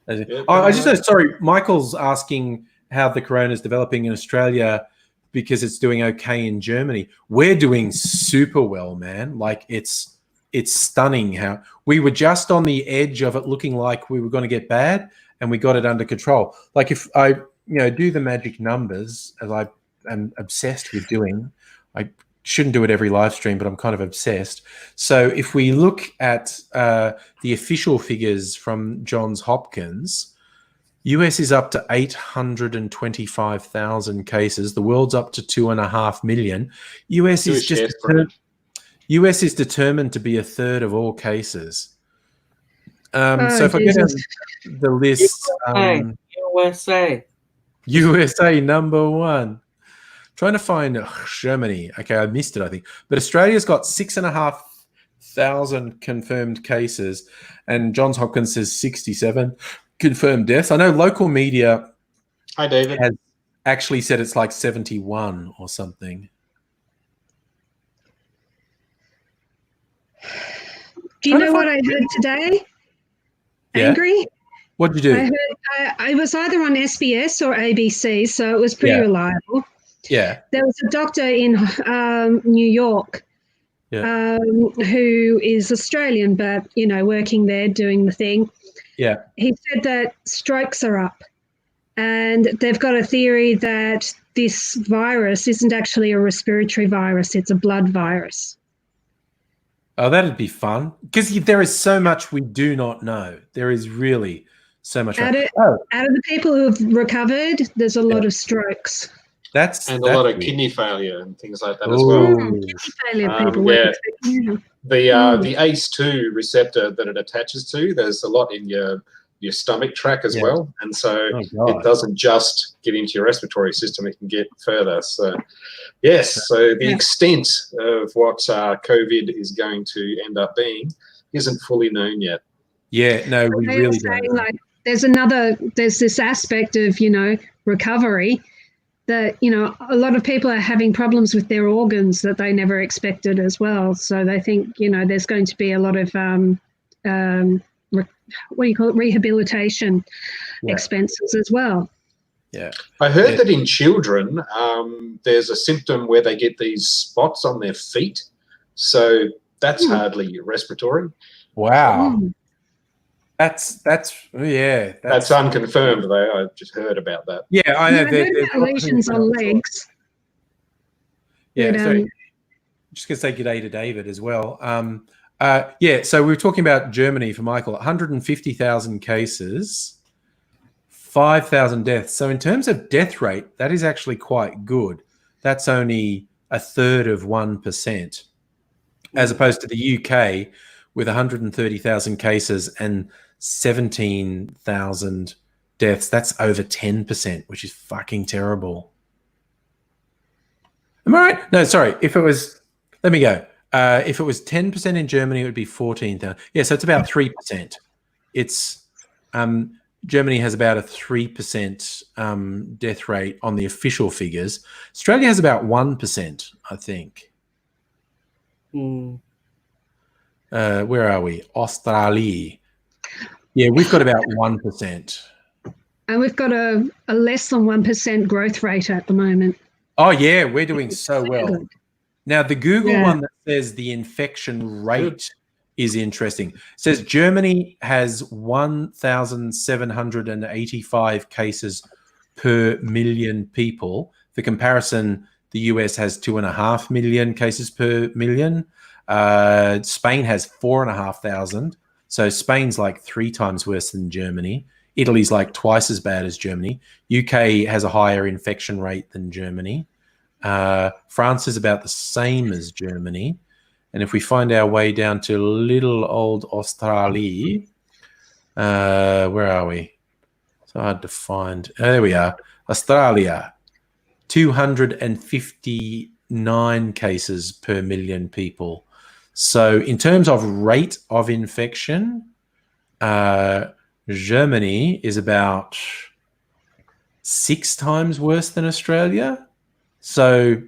I just know, sorry, Michael's asking how the corona is developing in Australia because it's doing okay in Germany. We're doing super well, man. Like, it's stunning how we were just on the edge of it looking like we were going to get bad, and we got it under control. Like, if I do the magic numbers, as I am obsessed with doing, I shouldn't do it every live stream, but I'm kind of obsessed. So if we look at the official figures from Johns Hopkins, US is up to 825,000 cases. The world's up to 2.5 million. US is determined to be a third of all cases. So if I get down the list, USA number 1. Trying to find Germany. Okay, I missed it, I think. But Australia's got 6,500 confirmed cases, and Johns Hopkins says 67 confirmed deaths. I know local media has actually said it's like 71 or something. Do you know what I heard today? Yeah. Angry? What did you do? I was either on SBS or ABC, so it was pretty reliable. Yeah. There was a doctor in New York who is Australian, but, working there, doing the thing. Yeah. He said that strokes are up, and they've got a theory that this virus isn't actually a respiratory virus, it's a blood virus. Oh, that'd be fun, because there is so much we do not know. There is really so much. Out of the people who have recovered, there's a lot of strokes. And a lot of kidney failure and things like that as well. Kidney failure people. The ACE2 receptor that it attaches to, there's a lot in your stomach tract as well, and so it doesn't just get into your respiratory system; it can get further. So, so the extent of what COVID is going to end up being isn't fully known yet. Yeah, no, we really don't. Like, there's this aspect of recovery that a lot of people are having problems with their organs that they never expected as well. So they think there's going to be a lot of rehabilitation expenses as well. Yeah, I heard that in children, there's a symptom where they get these spots on their feet. So that's hardly respiratory. Wow. That's unconfirmed though. I just heard about that. Yeah, I know. There's lesions on legs. Yeah, so just gonna say good day to David as well. So we were talking about Germany for Michael. 150,000 cases, 5,000 deaths. So in terms of death rate, that is actually quite good. That's only a third of 1%, as opposed to the UK with 130,000 cases and 17,000 deaths. That's over 10%, which is fucking terrible. Am I right? No, sorry. If it was, let me go. If it was 10% in Germany, it would be 14,000. Yeah, so it's about 3%. It's Germany has about a 3% death rate on the official figures. Australia has about 1%, I think. Where are we? Australia. Yeah, we've got about 1%. And we've got a less than 1% growth rate at the moment. Oh, yeah, we're doing so well. Now, the Google one that says the infection rate is interesting. It says Germany has 1,785 cases per million people. For comparison, the US has 2.5 million cases per million. Spain has 4,500. So Spain's like 3 times worse than Germany. Italy's like twice as bad as Germany. UK has a higher infection rate than Germany. France is about the same as Germany. And if we find our way down to little old Australia, where are we? It's hard to find. There we are. Australia, 259 cases per million people. So in terms of rate of infection, Germany is about 6 times worse than Australia. So,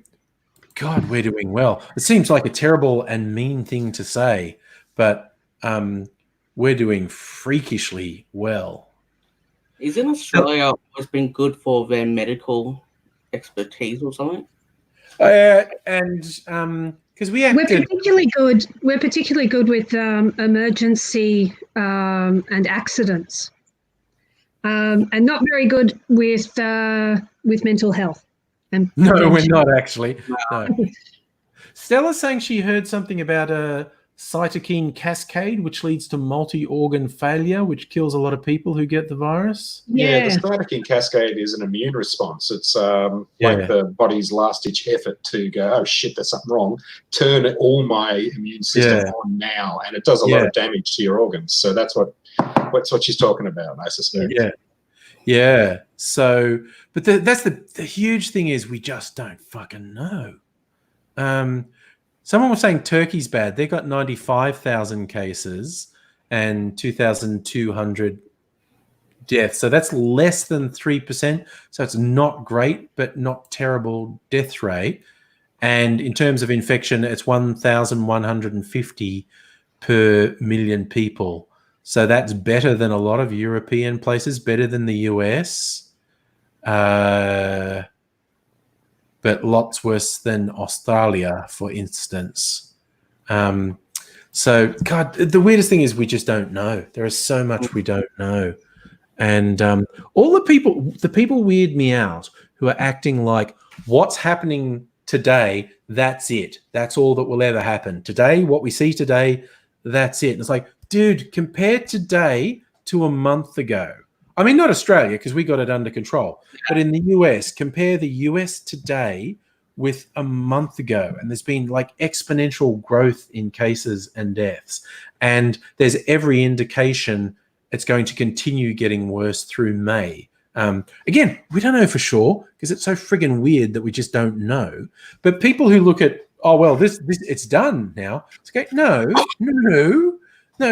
God, we're doing well. It seems like a terrible and mean thing to say, but we're doing freakishly well. Isn't Australia always been good for their medical expertise or something? Because we're particularly good. We're particularly good with emergency and accidents, and not very good with mental health. No, we're not actually. No. Stella's saying she heard something about a cytokine cascade, which leads to multi-organ failure, which kills a lot of people who get the virus. Yeah, the cytokine cascade is an immune response. It's like the body's last-ditch effort to go, oh, shit, there's something wrong. Turn all my immune system on now, and it does a lot of damage to your organs. So that's what she's talking about, I suspect. Yeah. So, but that's the huge thing is we just don't fucking know. Someone was saying Turkey's bad. They got 95,000 cases and 2,200 deaths. So that's less than 3%. So it's not great, but not terrible death rate. And in terms of infection, it's 1,150 per million people. So that's better than a lot of European places, better than the US. But lots worse than Australia, for instance. So, God, the weirdest thing is we just don't know. There is so much we don't know. And all the people weird me out who are acting like what's happening today, that's it. That's all that will ever happen. Today, what we see today, that's it. And it's like, dude, compare today to a month ago. I mean, not Australia, because we got it under control. But in the US, compare the US today with a month ago. And there's been like exponential growth in cases and deaths. And there's every indication it's going to continue getting worse through May. Again, we don't know for sure because it's so friggin' weird that we just don't know. But people who look at, oh, well, this it's done now. It's okay. No,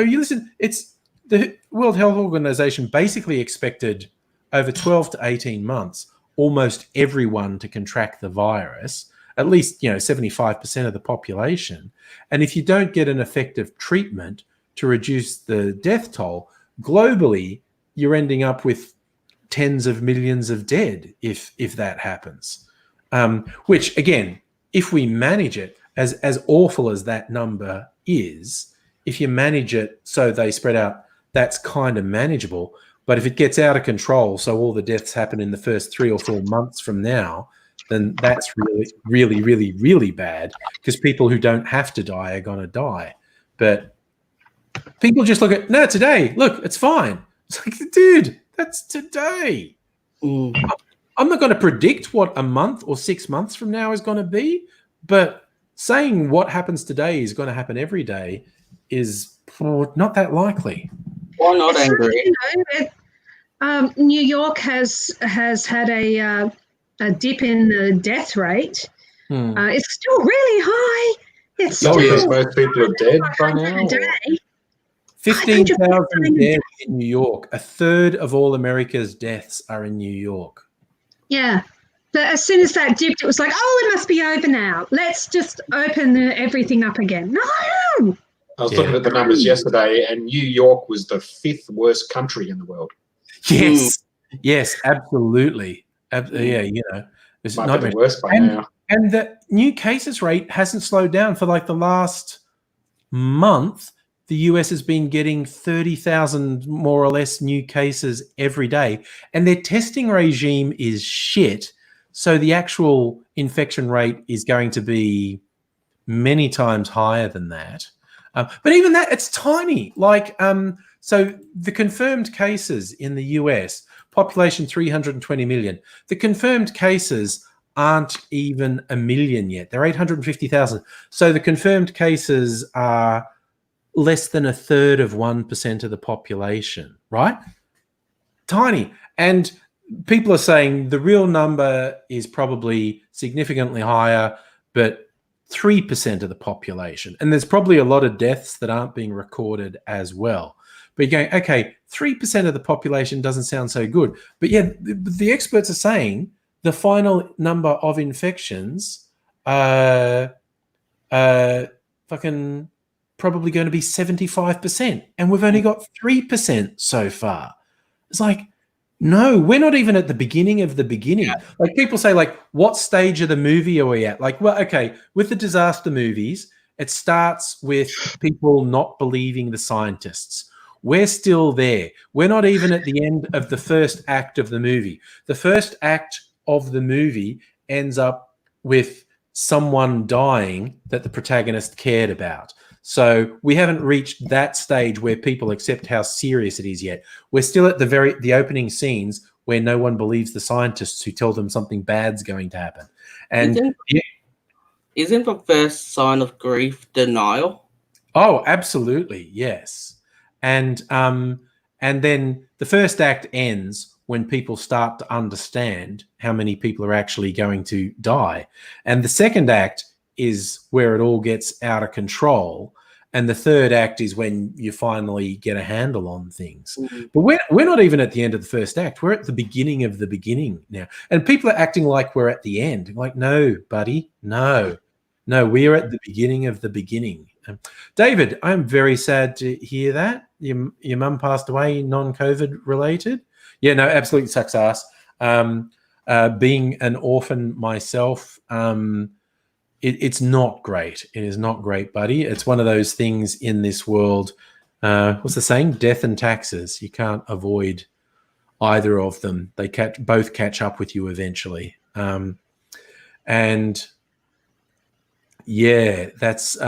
you listen, it's the World Health Organization basically expected over 12 to 18 months almost everyone to contract the virus, at least 75% of the population. And if you don't get an effective treatment to reduce the death toll, globally, you're ending up with tens of millions of dead if that happens. Which, again, if we manage it, as awful as that number is, if you manage it so they spread out, that's kind of manageable. But if it gets out of control, so all the deaths happen in the first 3 or 4 months from now, then that's really, really, really, really bad because people who don't have to die are going to die. But people just look at, no, today, look, it's fine. It's like, dude, that's today. I'm not going to predict what a month or 6 months from now is going to be, but saying what happens today is going to happen every day is not that likely. Why not angry? New York has had a dip in the death rate. It's still really high, It's because most people are dead by now. 15,000 dead in New York. A third of all America's deaths are in New York. Yeah. But as soon as that dipped, it was like, oh, it must be over now. Let's just open everything up again. No. I was looking at the numbers yesterday, and New York was the 5th worst country in the world. Yes. Yes, absolutely. Yeah, you know. It's might be the worst by now. And the new cases rate hasn't slowed down for like the last month. The US has been getting 30,000 more or less new cases every day, and their testing regime is shit. So the actual infection rate is going to be many times higher than that. But even that, it's tiny. Like, so the confirmed cases in the US, population 320 million. The confirmed cases aren't even 1 million yet. They're 850,000. So the confirmed cases are less than 1/3 of 1% of the population, right? Tiny. And people are saying the real number is probably significantly higher, but 3% of the population. And there's probably a lot of deaths that aren't being recorded as well. But you're going, okay, 3% of the population doesn't sound so good. But yeah, the experts are saying the final number of infections are fucking probably going to be 75%. And we've only got 3% so far. It's like, no, we're not even at the beginning of the beginning. Yeah. Like people say, like, what stage of the movie are we at? Like, well, okay, with the disaster movies, it starts with people not believing the scientists. We're still there. We're not even at the end of the first act of the movie. The first act of the movie ends up with someone dying that the protagonist cared about. So we haven't reached that stage where people accept how serious it is yet. We're still at the opening scenes where no one believes the scientists who tell them something bad's going to happen. And isn't the first sign of grief denial? Oh, absolutely, yes. And then the first act ends when people start to understand how many people are actually going to die. And the second act is where it all gets out of control. And the third act is when you finally get a handle on things. Mm-hmm. But we're not even at the end of the first act. We're at the beginning of the beginning now. And people are acting like we're at the end. Like, no, buddy, no, we're at the beginning of the beginning. David, I'm very sad to hear that. Your mum passed away, non-COVID related. Yeah, no, absolutely sucks ass. Being an orphan myself, it's not great. It is not great, buddy. It's one of those things in this world. What's the saying? Death and taxes. You can't avoid either of them. They both catch up with you eventually. And yeah, that's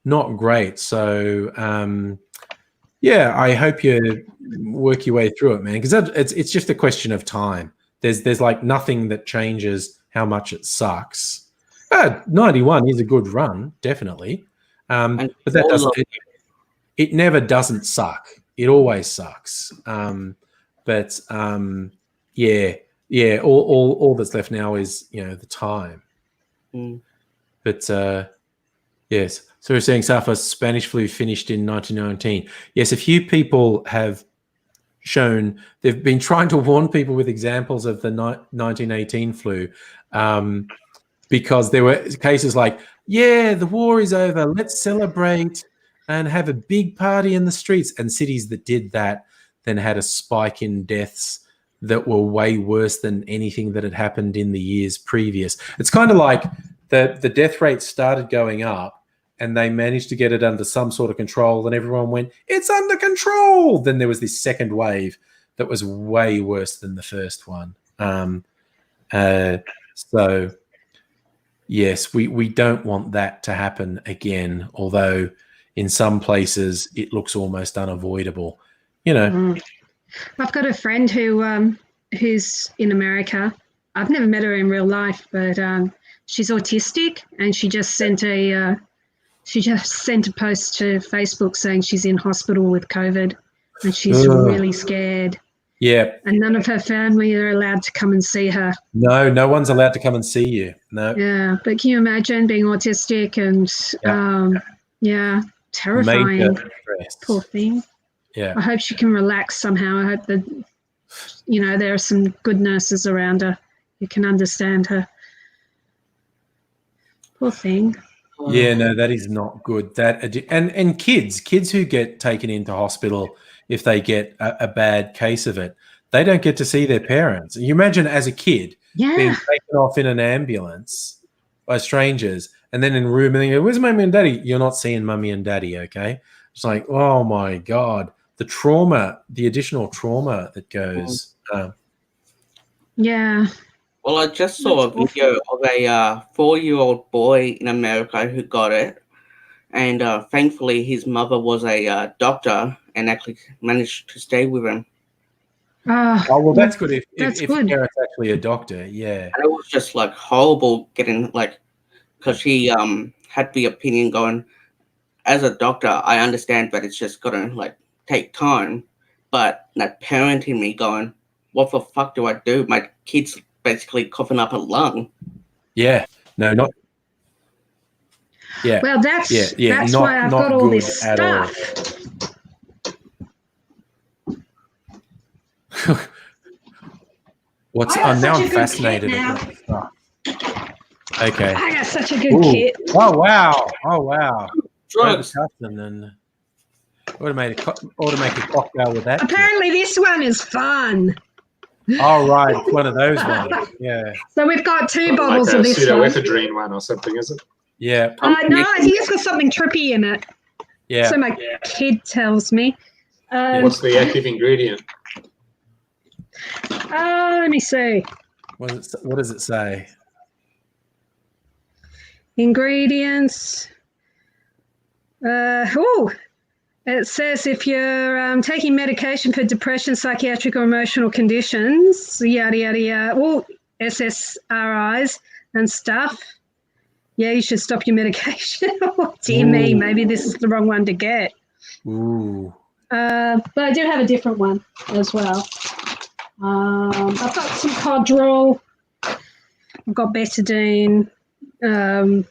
not great. So yeah, I hope you work your way through it, man, because it's just a question of time. There's like nothing that changes how much it sucks. 91 is a good run, definitely. But that doesn't. It never doesn't suck. It always sucks. But yeah. All that's left now is the time. Mm. But yes. So we're saying Safa, Spanish flu finished in 1919. Yes, a few people have shown they've been trying to warn people with examples of the 1918 flu. Because there were cases like, yeah, the war is over, let's celebrate and have a big party in the streets. And cities that did that then had a spike in deaths that were way worse than anything that had happened in the years previous. It's kind of like the death rate started going up and they managed to get it under some sort of control, and everyone went, it's under control. Then there was this second wave that was way worse than the first one. So yes, we don't want that to happen again, although in some places it looks almost unavoidable. I've got a friend who's in America. I've never met her in real life, but she's autistic, and she just sent a post to Facebook saying she's in hospital with COVID and she's really scared. Yeah. And none of her family are allowed to come and see her. No one's allowed to come and see you. No. Yeah, but can you imagine being autistic and terrifying. Poor thing. Yeah. I hope she can relax somehow. I hope that there are some good nurses around her who can understand her. Poor thing. Yeah, no, that is not good. And kids who get taken into hospital if they get a bad case of it, they don't get to see their parents. You imagine as a kid being taken off in an ambulance by strangers, and then in a room, and you go, "Where's mummy and daddy?" You're not seeing mummy and daddy. Okay, it's like, oh my god, the trauma, the additional trauma that goes. Yeah. Well, I just saw a video of a 4-year-old boy in America who got it, and thankfully his mother was a doctor and actually managed to stay with him. Oh, well, that's good if parents actually a doctor, yeah. And it was just like horrible getting because she had the opinion going, as a doctor, I understand that it's just gonna take time, but that parent in me going, what the fuck do I do? My kid's basically coughing up a lung. Yeah, no, not. Yeah. Well, that's why I've got all this stuff. Now I'm fascinated about this stuff. Okay. I got such a good kit. Oh wow! Drugs. And automated cocktail with that. Apparently, this one is fun. Oh right, it's one of those ones. Yeah. So we've got 2 bottles of this pseudoephedrine one or something, is it? Yeah. No, I think it's got something trippy in it. Yeah. So my kid tells me. What's the active ingredient? Let me see. What does it say? Ingredients. It says if you're taking medication for depression, psychiatric or emotional conditions, yada, yada, yada, all SSRIs and stuff, you should stop your medication. Oh, dear me, maybe this is the wrong one to get. Ooh. But I do have a different one as well. I've got some Codral. I've got betadine. Gargle.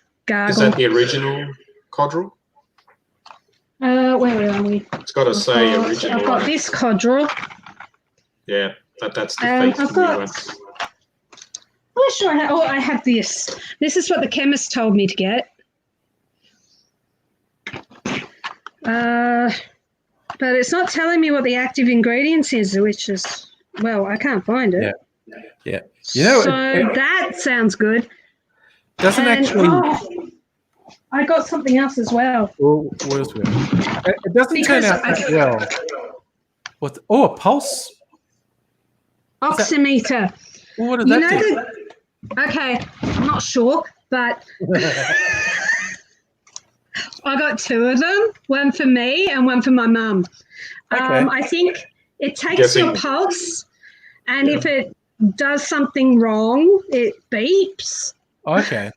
Is that the original Codral? Where are we? It's got to say original. I've got this Codral. Yeah, that's the fake I've got. one. Oh, sure. I have this. This is what the chemist told me to get. But it's not telling me what the active ingredients is, which is, well, I can't find it. Yeah. That sounds good. Doesn't actually. I got something else as well. Oh, what else? It doesn't turn out that well. What? A pulse oximeter. Well, what does that do? Okay, I'm not sure, but I got 2 of them. One for me and one for my mum. Okay. I think it takes your pulse, and if it does something wrong, it beeps. Okay.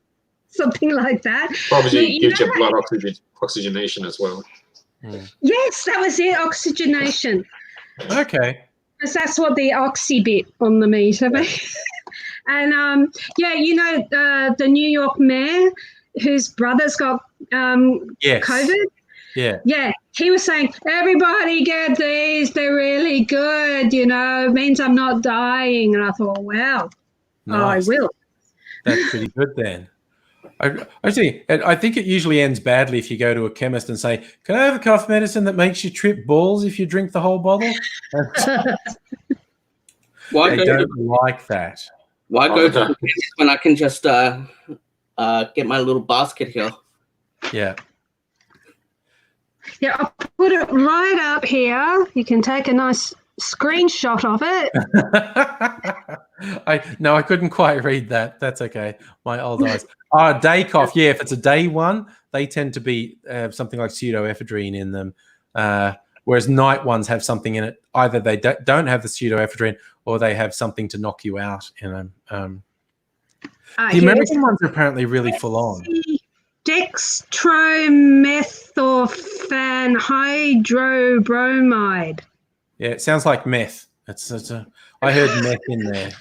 Something like that. Probably gives you blood oxygenation as well. Yes, that was it, oxygenation. Okay. Because that's what the oxy bit on the meter means. And, the New York mayor whose brother's got COVID. Yeah. Yeah, he was saying, everybody get these. They're really good, it means I'm not dying. And I thought, well, nice. I will. That's pretty good then. I see. I think it usually ends badly if you go to a chemist and say, "Can I have a cough medicine that makes you trip balls if you drink the whole bottle?" They don't like that. Why go to the chemist when I can just get my little basket here? Yeah. Yeah, I'll put it right up here. You can take a nice screenshot of it. I couldn't quite read that. That's okay. My old eyes. Day cough. Yeah, if it's a day one, they tend to be something like pseudoephedrine in them. Whereas night ones have something in it. Either they don't have the pseudoephedrine or they have something to knock you out in them. The American ones are apparently really full on. Dextromethorphan hydrobromide. Yeah, it sounds like meth. I heard meth in there.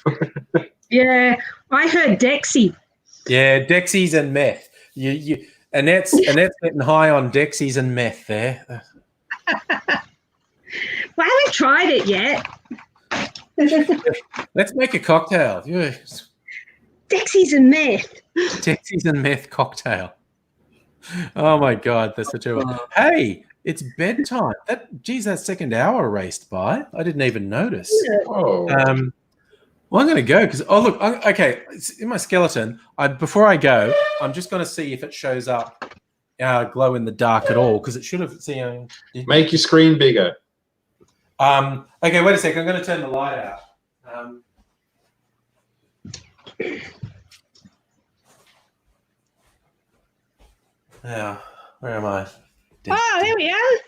Yeah, I heard Dexy. Yeah, Dexies and meth. Annette's getting high on Dexies and meth there. Well, I haven't tried it yet. Let's make a cocktail. Yes. Dexies and meth. Dexies and meth cocktail. Oh my God, that's such a. Hey, it's bedtime. That second hour raced by. I didn't even notice. Oh. Well, I'm going to go because look, okay. It's in my skeleton. Before I go, I'm just going to see if it shows up glow in the dark at all because it should have. Make your screen bigger. Okay, wait a second. I'm going to turn the light out. Yeah, where am I? Oh, there we are.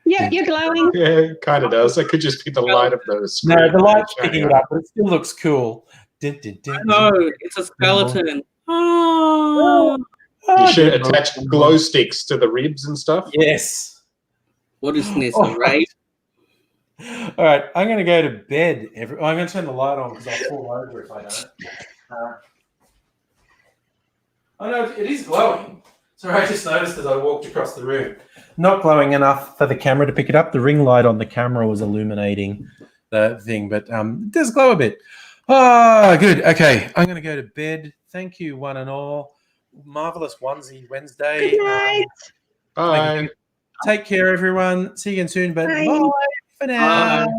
Yeah, you're glowing. Yeah, it kind of does. It could just be the light of the screen. No, the light's picking it up, but it still looks cool. No, it's a skeleton. You should attach glow sticks to the ribs and stuff. Yes. What is this, a raid? All right, I'm going to go to bed. I'm going to turn the light on because I'll fall over if I don't. Oh, no, it is glowing. Sorry, I just noticed as I walked across the room. Not glowing enough for the camera to pick it up. The ring light on the camera was illuminating the thing, but it does glow a bit. Oh, good. Okay, I'm going to go to bed. Thank you, one and all. Marvelous Onesie Wednesday. Good night. Bye. Take care, everyone. See you again soon, but Bye. bye for now. Bye.